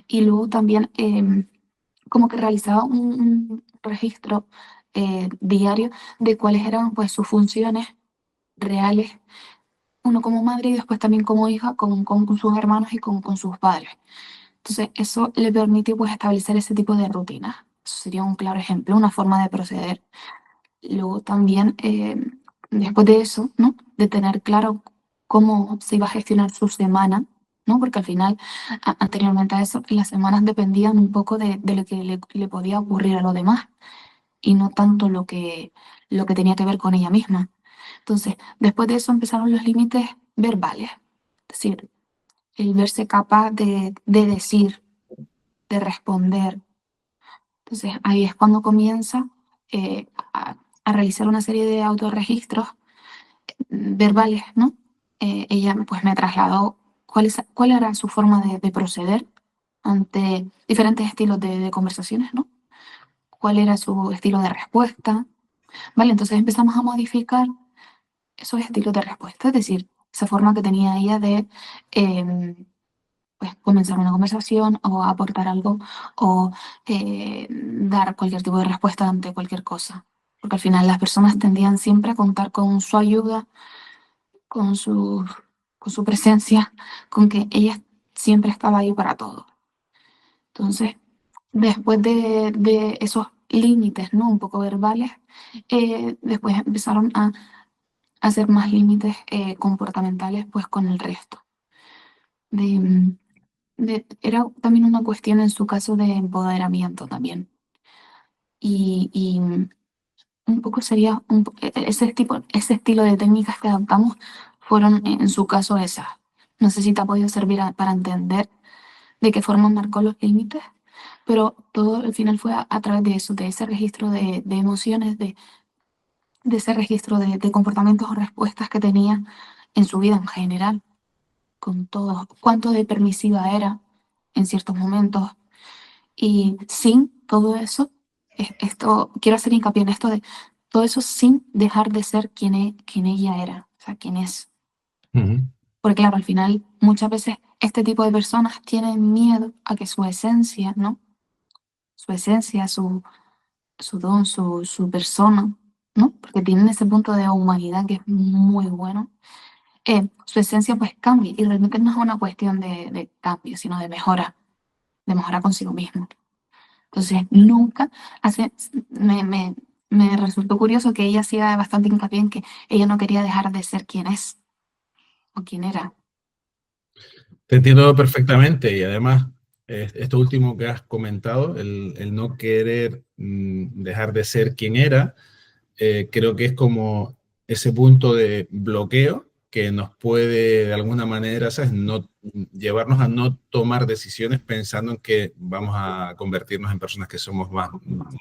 y luego también como que realizaba un registro diario de cuáles eran pues sus funciones reales, uno como madre y después también como hija, con sus hermanos y con sus padres. Entonces eso le permite pues establecer ese tipo de rutinas. Eso sería un claro ejemplo, una forma de proceder. Luego también, después de eso, ¿no? De tener claro cómo se iba a gestionar su semana, ¿no? Porque al final, anteriormente a eso, las semanas dependían un poco de lo que le podía ocurrir a los demás y no tanto lo que tenía que ver con ella misma. Entonces, después de eso empezaron los límites verbales, es decir, el verse capaz de decir, de responder. Entonces, ahí es cuando comienza a realizar una serie de autorregistros verbales, ¿no? Ella pues me trasladó cuál era su forma de proceder ante diferentes estilos de conversaciones, ¿no? Cuál era su estilo de respuesta, ¿vale? Entonces empezamos a modificar esos estilos de respuesta, es decir, esa forma que tenía ella de pues, comenzar una conversación o aportar algo o dar cualquier tipo de respuesta ante cualquier cosa. Porque al final las personas tendían siempre a contar con su ayuda, con con su presencia, con que ella siempre estaba ahí para todo. Entonces, después de esos límites, ¿no? Un poco verbales, después empezaron a hacer más límites comportamentales pues con el resto. De, era también una cuestión en su caso de empoderamiento también. Y un poco sería ese estilo de técnicas que adaptamos fueron en su caso esas. No sé si te ha podido servir para entender de qué forma marcó los límites, pero todo al final fue a través de eso, de ese registro de emociones, de ese registro de comportamientos o respuestas que tenía en su vida en general, con todo, cuánto de permisiva era en ciertos momentos. Y sin todo eso, esto, quiero hacer hincapié en esto de todo eso sin dejar de ser quien ella era, o sea, quien es. Ujú. Porque claro, al final muchas veces este tipo de personas tienen miedo a que su esencia, ¿no? Su esencia, su don, su persona, ¿no? Porque tienen ese punto de humanidad que es muy bueno. Su esencia pues cambia y realmente no es una cuestión de cambio, sino de mejora consigo mismo. Entonces, nunca hace, me resultó curioso que ella hacía bastante hincapié en que ella no quería dejar de ser quien es o quien era. Te entiendo perfectamente y además esto último que has comentado, el no querer dejar de ser quien era, creo que es como ese punto de bloqueo que nos puede de alguna manera, ¿sabes? No, llevarnos a no tomar decisiones pensando en que vamos a convertirnos en personas que somos más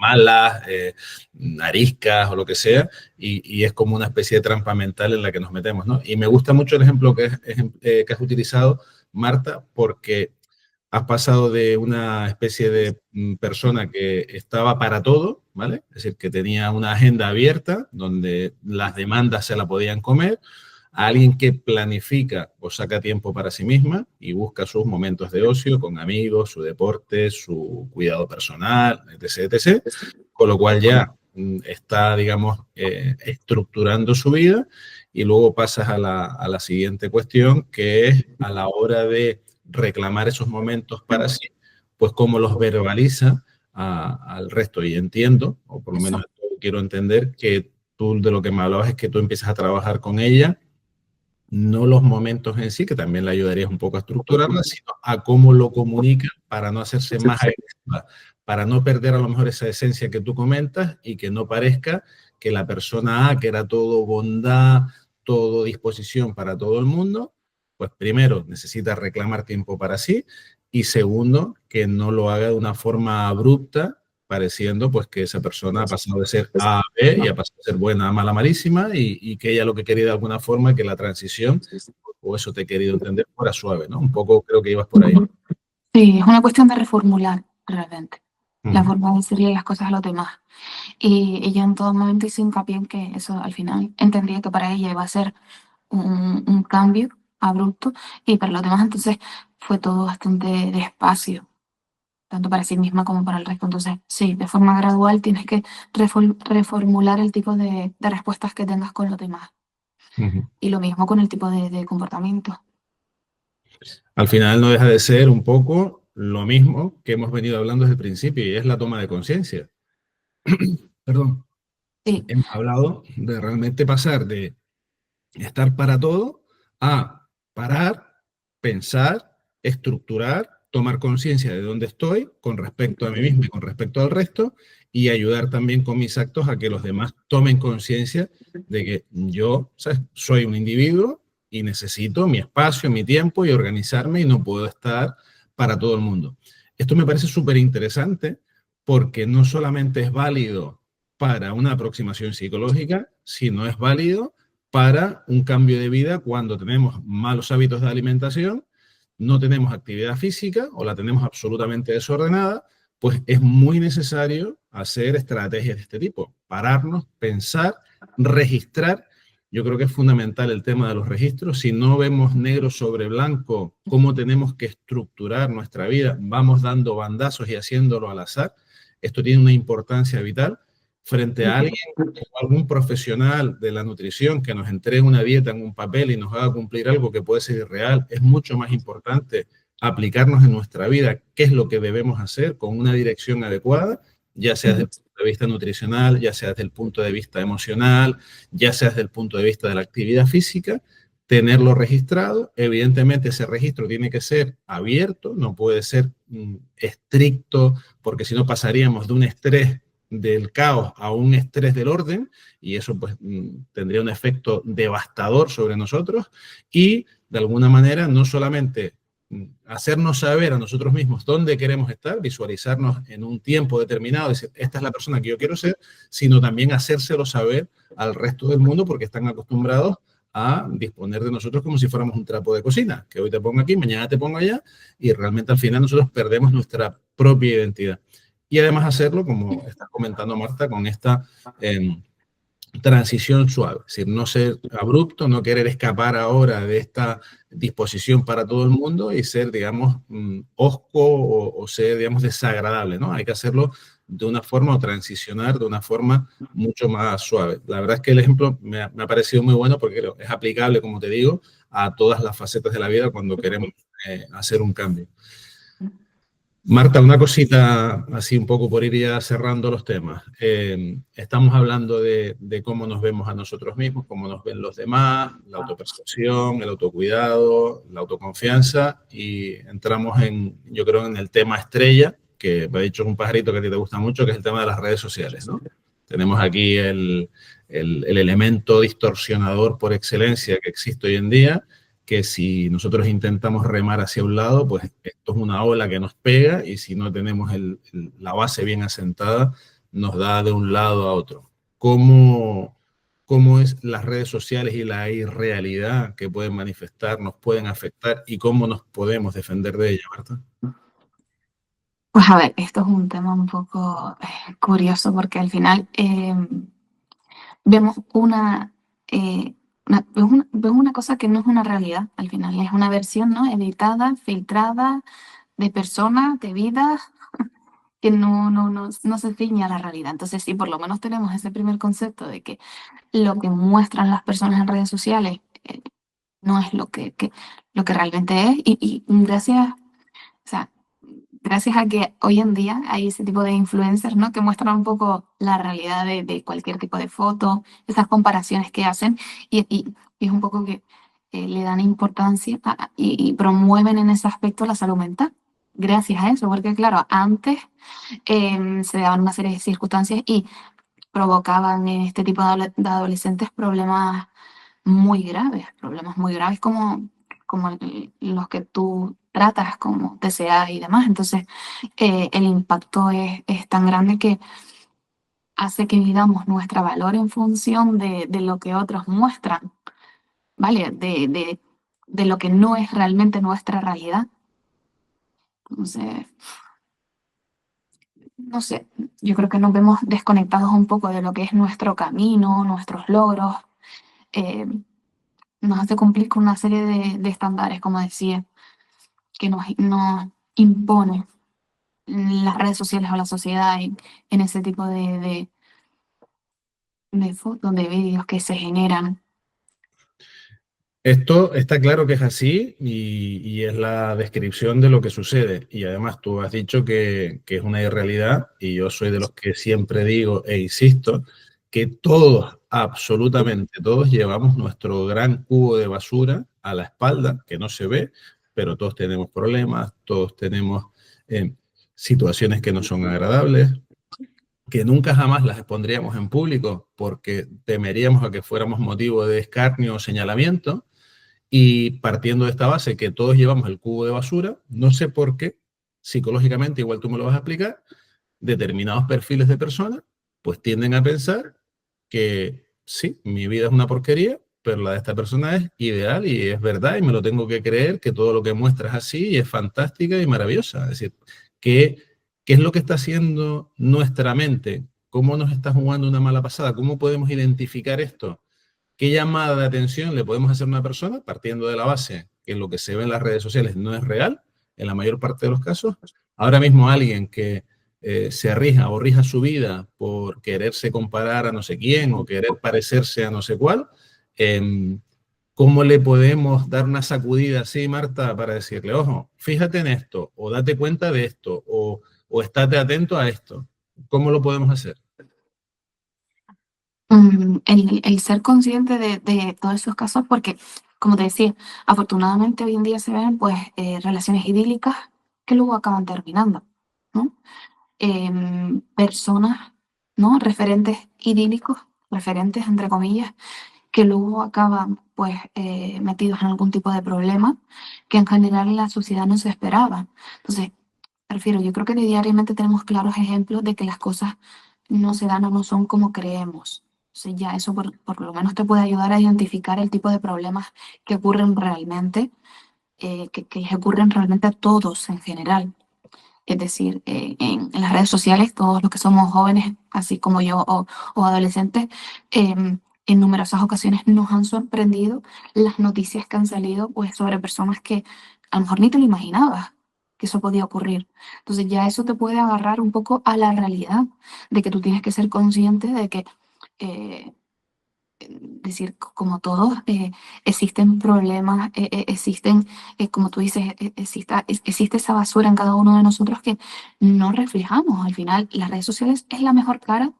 malas, ariscas o lo que sea, y es como una especie de trampa mental en la que nos metemos, ¿no? Y me gusta mucho el ejemplo que has utilizado, Marta, porque has pasado de una especie de persona que estaba para todo, ¿vale? Es decir, que tenía una agenda abierta donde las demandas se la podían comer, a alguien que planifica o saca tiempo para sí misma y busca sus momentos de ocio con amigos, su deporte, su cuidado personal, etc., etc., con lo cual ya está, digamos, estructurando su vida. Y luego pasas a la siguiente cuestión, que es a la hora de reclamar esos momentos para sí, pues cómo los verbaliza al resto. Y entiendo, o por lo menos quiero entender, que tú de lo que me hablabas es que tú empiezas a trabajar con ella, no los momentos en sí, que también le ayudarías un poco a estructurarla, sino a cómo lo comunica para no hacerse más agresiva, para no perder a lo mejor esa esencia que tú comentas y que no parezca que la persona A, que era todo bondad, todo disposición para todo el mundo, pues primero necesita reclamar tiempo para sí y segundo, que no lo haga de una forma abrupta, pareciendo pues que esa persona ha pasado de ser A a B y ha pasado de ser buena a mala, malísima y que ella lo que quería de alguna forma que la transición, o eso te he querido entender, fuera suave, ¿no? Un poco creo que ibas por ahí. Sí, es una cuestión de reformular realmente la forma de decirle las cosas a los demás. Y ella en todo momento hizo hincapié en que eso al final entendía que para ella iba a ser un cambio abrupto y para los demás entonces fue todo bastante despacio, tanto para sí misma como para el resto. Entonces, sí, de forma gradual tienes que reformular el tipo de respuestas que tengas con los demás. Y lo mismo con el tipo de comportamiento. Al final no deja de ser un poco lo mismo que hemos venido hablando desde el principio y es la toma de conciencia. Perdón. Sí. Hemos hablado de realmente pasar de estar para todo a parar, pensar, estructurar, tomar conciencia de dónde estoy con respecto a mí mismo y con respecto al resto y ayudar también con mis actos a que los demás tomen conciencia de que yo, ¿sabes?, soy un individuo y necesito mi espacio, mi tiempo y organizarme y no puedo estar para todo el mundo. Esto me parece súper interesante porque no solamente es válido para una aproximación psicológica, sino es válido para un cambio de vida cuando tenemos malos hábitos de alimentación, no tenemos actividad física o la tenemos absolutamente desordenada, pues es muy necesario hacer estrategias de este tipo, pararnos, pensar, registrar. Yo creo que es fundamental el tema de los registros. Si no vemos negro sobre blanco cómo tenemos que estructurar nuestra vida, vamos dando bandazos y haciéndolo al azar. Esto tiene una importancia vital frente a alguien o algún profesional de la nutrición que nos entregue una dieta en un papel y nos haga cumplir algo que puede ser irreal. Es mucho más importante aplicarnos en nuestra vida qué es lo que debemos hacer con una dirección adecuada, ya sea desde el punto de vista nutricional, ya sea desde el punto de vista emocional, ya sea desde el punto de vista de la actividad física, tenerlo registrado. Evidentemente ese registro tiene que ser abierto, no puede ser estricto, porque si no pasaríamos de un estrés del caos a un estrés del orden y eso pues tendría un efecto devastador sobre nosotros y de alguna manera no solamente hacernos saber a nosotros mismos dónde queremos estar, visualizarnos en un tiempo determinado, decir, esta es la persona que yo quiero ser, sino también hacérselo saber al resto del mundo porque están acostumbrados a disponer de nosotros como si fuéramos un trapo de cocina, que hoy te pongo aquí, mañana te pongo allá, y realmente al final nosotros perdemos nuestra propia identidad. Y además hacerlo, como está comentando Marta, con esta transición suave, es decir, no ser abrupto, no querer escapar ahora de esta disposición para todo el mundo y ser, digamos, hosco o ser, digamos, desagradable, ¿no? Hay que hacerlo de una forma o transicionar de una forma mucho más suave. La verdad es que el ejemplo me ha parecido muy bueno porque creo, es aplicable, como te digo, a todas las facetas de la vida cuando queremos hacer un cambio. Marta, una cosita así un poco por ir ya cerrando los temas. Estamos hablando de cómo nos vemos a nosotros mismos, cómo nos ven los demás, la autopercepción, el autocuidado, la autoconfianza y entramos en, yo creo, en el tema estrella, que me ha dicho un pajarito que a ti te gusta mucho, que es el tema de las redes sociales, ¿no? Tenemos aquí el elemento distorsionador por excelencia que existe hoy en día, que si nosotros intentamos remar hacia un lado, pues esto es una ola que nos pega y si no tenemos la base bien asentada, nos da de un lado a otro. ¿Cómo es las redes sociales y la irrealidad que pueden manifestar, nos pueden afectar y cómo nos podemos defender de ella, Marta? Pues a ver, esto es un tema un poco curioso porque al final vemos una ves una cosa que no es una realidad, al final es una versión, ¿no? Editada, filtrada, de personas, de vidas, que no se ciña a la realidad. Entonces, sí, por lo menos tenemos ese primer concepto de que lo que muestran las personas en redes sociales no es lo que realmente es. Y gracias, o sea, gracias a que hoy en día hay ese tipo de influencers, ¿no? Que muestran un poco la realidad de cualquier tipo de foto, esas comparaciones que hacen, y es un poco que le dan importancia y promueven en ese aspecto la salud mental. Gracias a eso, porque claro, antes se daban una serie de circunstancias y provocaban en este tipo de adolescentes problemas muy graves como los que tú tratas, como TCA y demás. Entonces, el impacto es tan grande que hace que midamos nuestro valor en función de lo que otros muestran, ¿vale? De lo que no es realmente nuestra realidad. Entonces, no sé, yo creo que nos vemos desconectados un poco de lo que es nuestro camino, nuestros logros. eh, Nos hace cumplir con una serie de estándares, como decía, que nos impone las redes sociales o la sociedad en ese tipo de fotos, de vídeos que se generan. Esto está claro que es así y es la descripción de lo que sucede. Y además tú has dicho que es una irrealidad y yo soy de los que siempre digo e insisto que todos, absolutamente todos, llevamos nuestro gran cubo de basura a la espalda, que no se ve, pero todos tenemos problemas, todos tenemos eh, situaciones que no son agradables, que nunca jamás las expondríamos en público porque temeríamos a que fuéramos motivo de escarnio o señalamiento. Y partiendo de esta base que todos llevamos el cubo de basura, no sé por qué, psicológicamente, igual tú me lo vas a explicar, determinados perfiles de personas pues tienden a pensar que sí, mi vida es una porquería, pero la de esta persona es ideal y es verdad y me lo tengo que creer, que todo lo que muestra es así y es fantástica y maravillosa. Es decir, ¿qué, qué es lo que está haciendo nuestra mente? ¿Cómo nos está jugando una mala pasada? ¿Cómo podemos identificar esto? ¿Qué llamada de atención le podemos hacer a una persona partiendo de la base que lo que se ve en las redes sociales no es real, en la mayor parte de los casos? Ahora mismo alguien que se rija o rija su vida por quererse comparar a no sé quién o querer parecerse a no sé cuál, eh, ¿cómo le podemos dar una sacudida así, Marta, para decirle, ojo, fíjate en esto, o date cuenta de esto, o estate atento a esto? ¿Cómo lo podemos hacer? El ser consciente de todos esos casos, porque, como te decía, afortunadamente hoy en día se ven pues relaciones idílicas que luego acaban terminando, ¿no? Personas, ¿no? Referentes idílicos, referentes entre comillas, que luego acaban pues metidos en algún tipo de problema que en general la sociedad no se esperaba. Entonces, prefiero, yo creo que diariamente tenemos claros ejemplos de que las cosas no se dan o no son como creemos. O sea, ya eso por lo menos te puede ayudar a identificar el tipo de problemas que ocurren realmente, que ocurren realmente a todos en general. Es decir, en las redes sociales, todos los que somos jóvenes, así como yo, o adolescentes, en numerosas ocasiones nos han sorprendido las noticias que han salido pues, sobre personas que a lo mejor ni te lo imaginabas que eso podía ocurrir. Entonces ya eso te puede agarrar un poco a la realidad de que tú tienes que ser consciente de que eh, decir, como todos, existen problemas, existen, como tú dices, existe esa basura en cada uno de nosotros que no reflejamos. Al final, las redes sociales es la mejor cara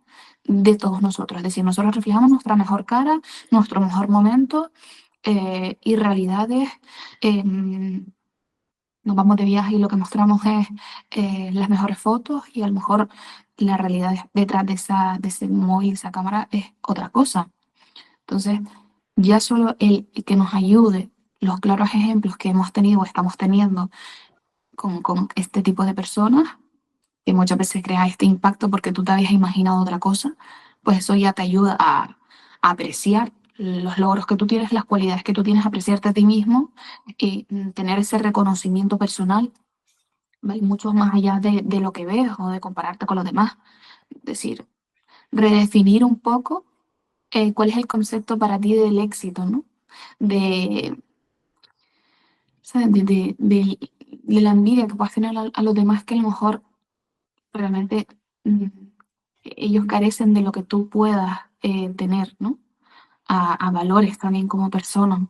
de todos nosotros. Es decir, nosotros reflejamos nuestra mejor cara, nuestro mejor momento y realidades. Nos vamos de viaje y lo que mostramos es las mejores fotos y a lo mejor la realidad detrás de ese móvil, esa cámara, es otra cosa. Entonces, ya solo el que nos ayude los claros ejemplos que hemos tenido o estamos teniendo con este tipo de personas, que muchas veces crea este impacto porque tú te habías imaginado otra cosa, pues eso ya te ayuda a apreciar los logros que tú tienes, las cualidades que tú tienes, apreciarte a ti mismo y tener ese reconocimiento personal, ¿vale? Mucho más allá de lo que ves o de compararte con los demás. Es decir, redefinir un poco. cuál es el concepto para ti del éxito, ¿no? De, ¿sabes? De la envidia que puedas tener a los demás, que a lo mejor realmente mm, ellos carecen de lo que tú puedas tener, ¿no? A valores también como persona.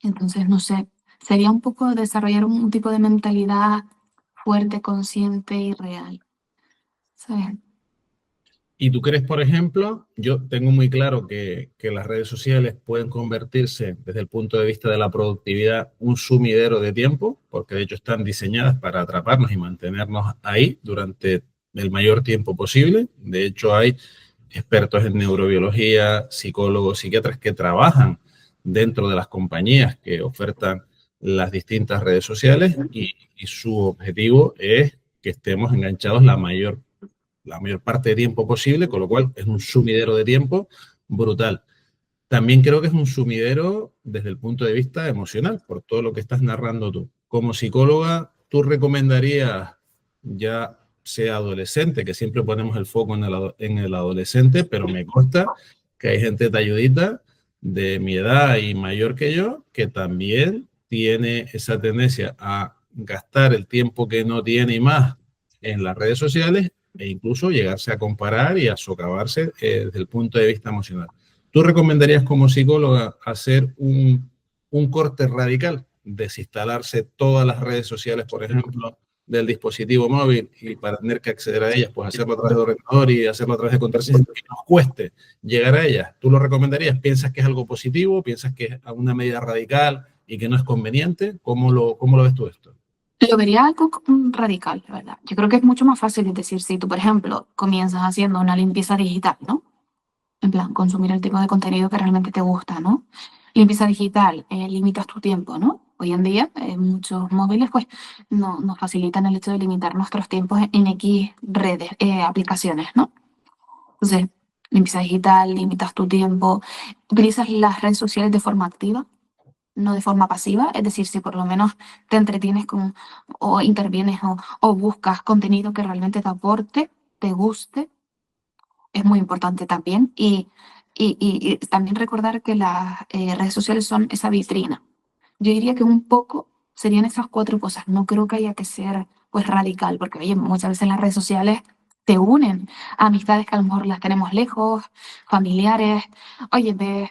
Entonces, no sé, sería un poco desarrollar un tipo de mentalidad fuerte, consciente y real, ¿sabes? ¿Y tú crees, por ejemplo, yo tengo muy claro que las redes sociales pueden convertirse desde el punto de vista de la productividad un sumidero de tiempo, porque de hecho están diseñadas para atraparnos y mantenernos ahí durante el mayor tiempo posible? De hecho, hay expertos en neurobiología, psicólogos, psiquiatras que trabajan dentro de las compañías que ofertan las distintas redes sociales y su objetivo es que estemos enganchados la mayor parte de tiempo posible, con lo cual es un sumidero de tiempo brutal. También creo que es un sumidero desde el punto de vista emocional, por todo lo que estás narrando tú. Como psicóloga, ¿tú recomendarías, ya sea adolescente, que siempre ponemos el foco en el adolescente, pero me consta que hay gente talludita de mi edad y mayor que yo, que también tiene esa tendencia a gastar el tiempo que no tiene y más en las redes sociales e incluso llegarse a comparar y a socavarse desde el punto de vista emocional? ¿Tú recomendarías como psicóloga hacer un corte radical, desinstalarse todas las redes sociales, por ejemplo, del dispositivo móvil, y para tener que acceder a ellas, pues hacerlo a través de ordenador y hacerlo a través de contraseñas que nos cueste llegar a ellas? ¿Tú lo recomendarías? ¿Piensas que es algo positivo? ¿Piensas que es una medida radical y que no es conveniente? ¿Cómo lo ves tú esto? Lo vería algo radical, la verdad. Yo creo que es mucho más fácil, es decir, si tú, por ejemplo, comienzas haciendo una limpieza digital, ¿no? En plan, consumir el tipo de contenido que realmente te gusta, ¿no? Limpieza digital, limitas tu tiempo, ¿no? Hoy en día, muchos móviles, pues, nos facilitan el hecho de limitar nuestros tiempos en X redes, aplicaciones, ¿no? Entonces, limpieza digital, limitas tu tiempo, utilizas las redes sociales de forma activa, no de forma pasiva, es decir, si por lo menos te entretienes con, o intervienes o buscas contenido que realmente te aporte, te guste, es muy importante también. Y también recordar que las redes sociales son esa vitrina. Yo diría que un poco serían esas cuatro cosas. No creo que haya que ser pues radical, porque oye, muchas veces las redes sociales te unen a amistades que a lo mejor las tenemos lejos, familiares. Oye, ves,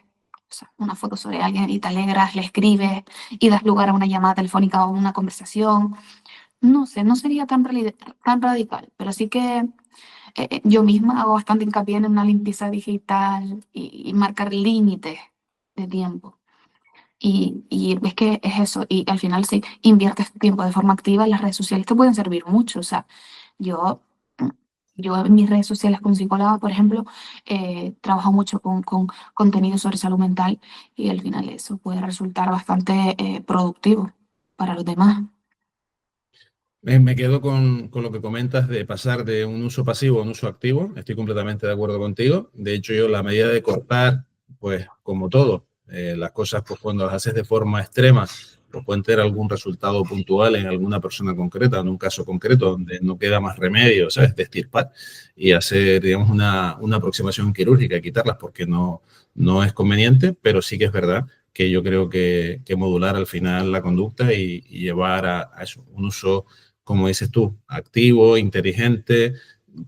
o sea, una foto sobre alguien y te alegras, le escribes y das lugar a una llamada telefónica o una conversación. No sé, no sería tan radical, pero sí que yo misma hago bastante hincapié en una limpieza digital y marcar límites de tiempo. Y ves que es eso, y al final si inviertes tu tiempo de forma activa, las redes sociales te pueden servir mucho. O sea, yo, yo en mis redes sociales como psicóloga, por ejemplo, trabajo mucho con contenido sobre salud mental y al final eso puede resultar bastante productivo para los demás. Me quedo con lo que comentas de pasar de un uso pasivo a un uso activo. Estoy completamente de acuerdo contigo. De hecho, yo la medida de cortar, pues como todo, las cosas, pues cuando las haces de forma extrema, pues pueden tener algún resultado puntual en alguna persona concreta, en un caso concreto, donde no queda más remedio, ¿sabes? De extirpar y hacer, digamos, una aproximación quirúrgica y quitarlas porque no es conveniente, pero sí que es verdad que yo creo que modular al final la conducta y llevar a eso, un uso, como dices tú, activo, inteligente,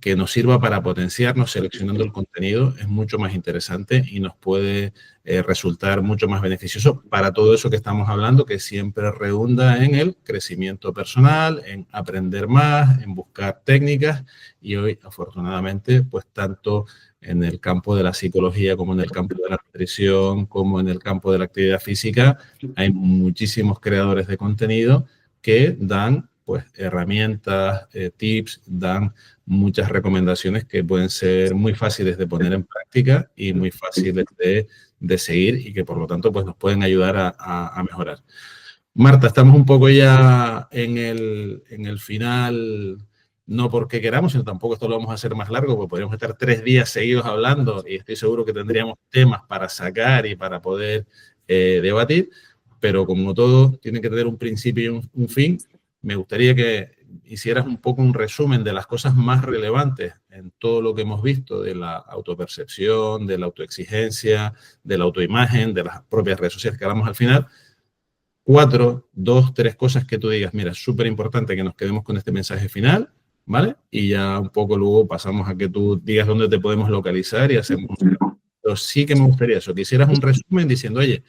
que nos sirva para potenciarnos seleccionando el contenido, es mucho más interesante y nos puede resultar mucho más beneficioso para todo eso que estamos hablando, que siempre redunda en el crecimiento personal, en aprender más, en buscar técnicas. Y hoy, afortunadamente, pues tanto en el campo de la psicología como en el campo de la nutrición, como en el campo de la actividad física, hay muchísimos creadores de contenido que dan pues herramientas, tips, dan muchas recomendaciones que pueden ser muy fáciles de poner en práctica y muy fáciles de seguir y que por lo tanto pues nos pueden ayudar a mejorar. Marta, estamos un poco ya en el final, no porque queramos, sino tampoco esto lo vamos a hacer más largo, porque podríamos estar 3 días seguidos hablando y estoy seguro que tendríamos temas para sacar y para poder debatir, pero como todo tiene que tener un principio y un fin, me gustaría que hicieras un poco un resumen de las cosas más relevantes en todo lo que hemos visto de la autopercepción, de la autoexigencia, de la autoimagen, de las propias redes sociales que hablamos al final. 4, 2, 3 cosas que tú digas, mira, es súper importante que nos quedemos con este mensaje final, ¿vale? Y ya un poco luego pasamos a que tú digas dónde te podemos localizar y hacemos. Pero sí que me gustaría eso, que hicieras un resumen diciendo, oye,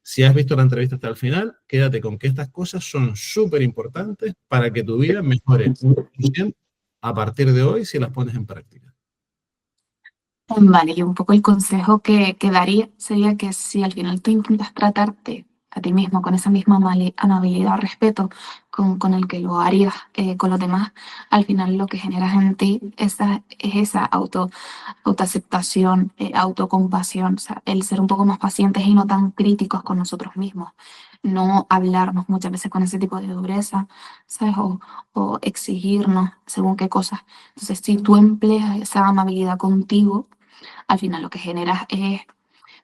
si has visto la entrevista hasta el final, quédate con que estas cosas son súper importantes para que tu vida mejore un 1% a partir de hoy si las pones en práctica. Vale, y un poco el consejo que daría sería que si al final tú intentas tratarte a ti mismo con esa misma amabilidad, respeto con el que lo harías con los demás, al final lo que generas en ti es esa autoaceptación, autocompasión, o sea, el ser un poco más pacientes y no tan críticos con nosotros mismos, no hablarnos muchas veces con ese tipo de dureza, ¿sabes? O exigirnos según qué cosas. Entonces, si tú empleas esa amabilidad contigo, al final lo que generas es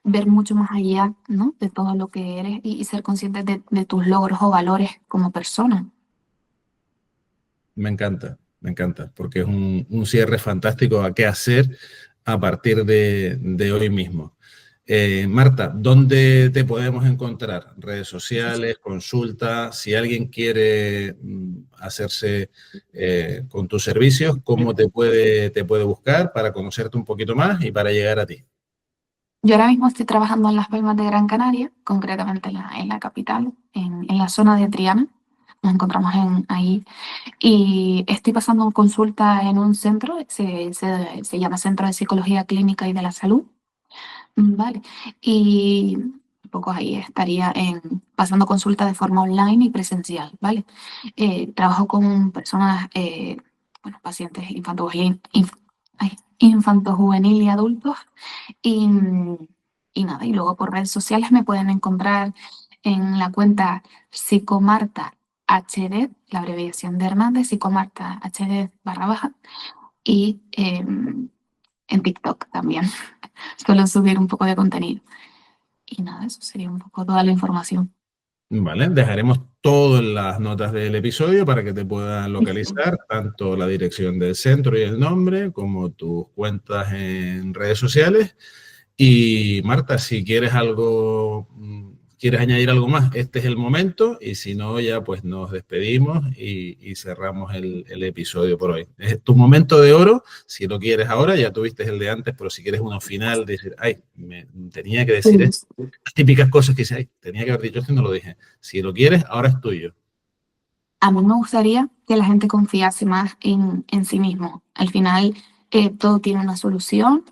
ver mucho más allá, ¿no? De todo lo que eres y ser consciente de tus logros o valores como persona. Me encanta, porque es un cierre fantástico a qué hacer a partir de hoy mismo. Marta, ¿dónde te podemos encontrar? ¿Redes sociales, consultas? Si alguien quiere hacerse con tus servicios, ¿cómo te puede buscar para conocerte un poquito más y para llegar a ti? Yo ahora mismo estoy trabajando en Las Palmas de Gran Canaria, concretamente en la capital, en la zona de Triana. Nos encontramos ahí y estoy pasando consulta en un centro, se llama Centro de Psicología Clínica y de la Salud. Vale, y un poco ahí estaría pasando consulta de forma online y presencial, ¿vale? Trabajo con personas, bueno, pacientes infanto-juvenil y adultos y, y nada, y luego por redes sociales me pueden encontrar en la cuenta Psicomarta HD, la abreviación de Hernández, Psicomarta HD _ y en TikTok también. Suelo subir un poco de contenido. Y nada, eso sería un poco toda la información. Vale, dejaremos todo en las notas del episodio para que te puedan localizar, tanto la dirección del centro y el nombre, como tus cuentas en redes sociales. Y Marta, si quieres quieres añadir algo más, este es el momento, y si no, ya pues nos despedimos y cerramos el episodio por hoy. Es tu momento de oro, si lo quieres ahora, ya tuviste el de antes, pero si quieres uno final, decir, ay, me tenía que decir esto, las típicas cosas que dices, ay, tenía que haber dicho esto y no lo dije. Si lo quieres, ahora es tuyo. A mí me gustaría que la gente confiase más en sí mismo. Al final, todo tiene una solución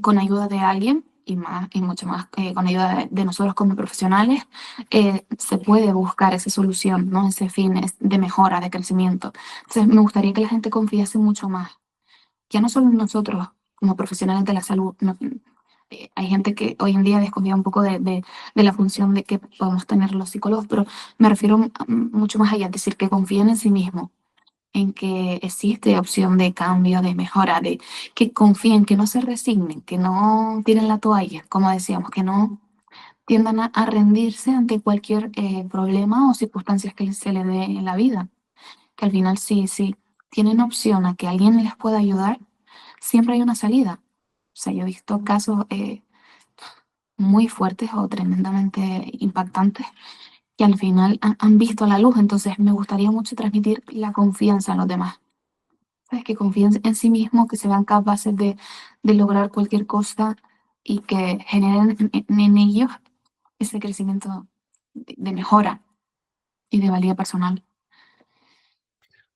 con ayuda de alguien y más y mucho más con ayuda de nosotros como profesionales, se puede buscar esa solución, ¿no? Ese fin de mejora, de crecimiento. Entonces, me gustaría que la gente confiase mucho más, ya no solo en nosotros como profesionales de la salud. Hay gente que hoy en día desconfía un poco de la función de que podemos tener los psicólogos, pero me refiero mucho más allá, es decir, que confíen en sí mismos, en que existe opción de cambio, de mejora, de que confíen, que no se resignen, que no tiren la toalla, como decíamos, que no tiendan a rendirse ante cualquier problema o circunstancias que se les dé en la vida, que al final sí tienen opción a que alguien les pueda ayudar, siempre hay una salida. O sea, yo he visto casos muy fuertes o tremendamente impactantes que al final han visto la luz. Entonces me gustaría mucho transmitir la confianza en los demás. ¿Sabes? Que confíen en sí mismos, que se vean capaces de lograr cualquier cosa y que generen en ellos ese crecimiento de mejora y de valía personal.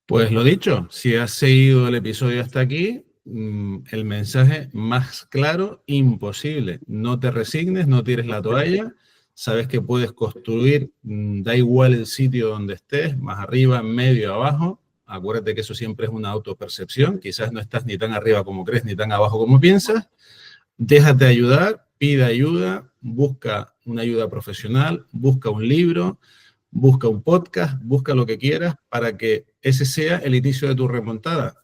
Pues lo dicho, si has seguido el episodio hasta aquí, el mensaje más claro, imposible. No te resignes, no tires la toalla. Sabes que puedes construir, da igual el sitio donde estés, más arriba, en medio, abajo. Acuérdate que eso siempre es una autopercepción. Quizás no estás ni tan arriba como crees, ni tan abajo como piensas. Déjate ayudar, pide ayuda, busca una ayuda profesional, busca un libro, busca un podcast, busca lo que quieras para que ese sea el inicio de tu remontada.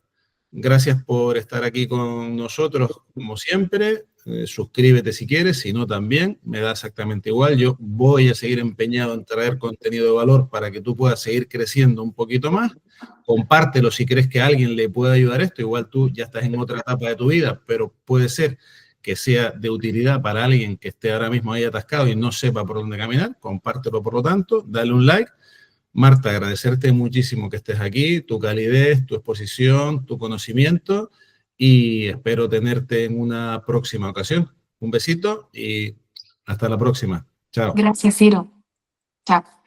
Gracias por estar aquí con nosotros, como siempre. Suscríbete si quieres, si no también, me da exactamente igual. Yo voy a seguir empeñado en traer contenido de valor para que tú puedas seguir creciendo un poquito más. Compártelo si crees que a alguien le puede ayudar esto. Igual tú ya estás en otra etapa de tu vida, pero puede ser que sea de utilidad para alguien que esté ahora mismo ahí atascado y no sepa por dónde caminar. Compártelo, por lo tanto, dale un like. Marta, agradecerte muchísimo que estés aquí, tu calidez, tu exposición, tu conocimiento, y espero tenerte en una próxima ocasión. Un besito y hasta la próxima. Chao. Gracias, Ciro. Chao.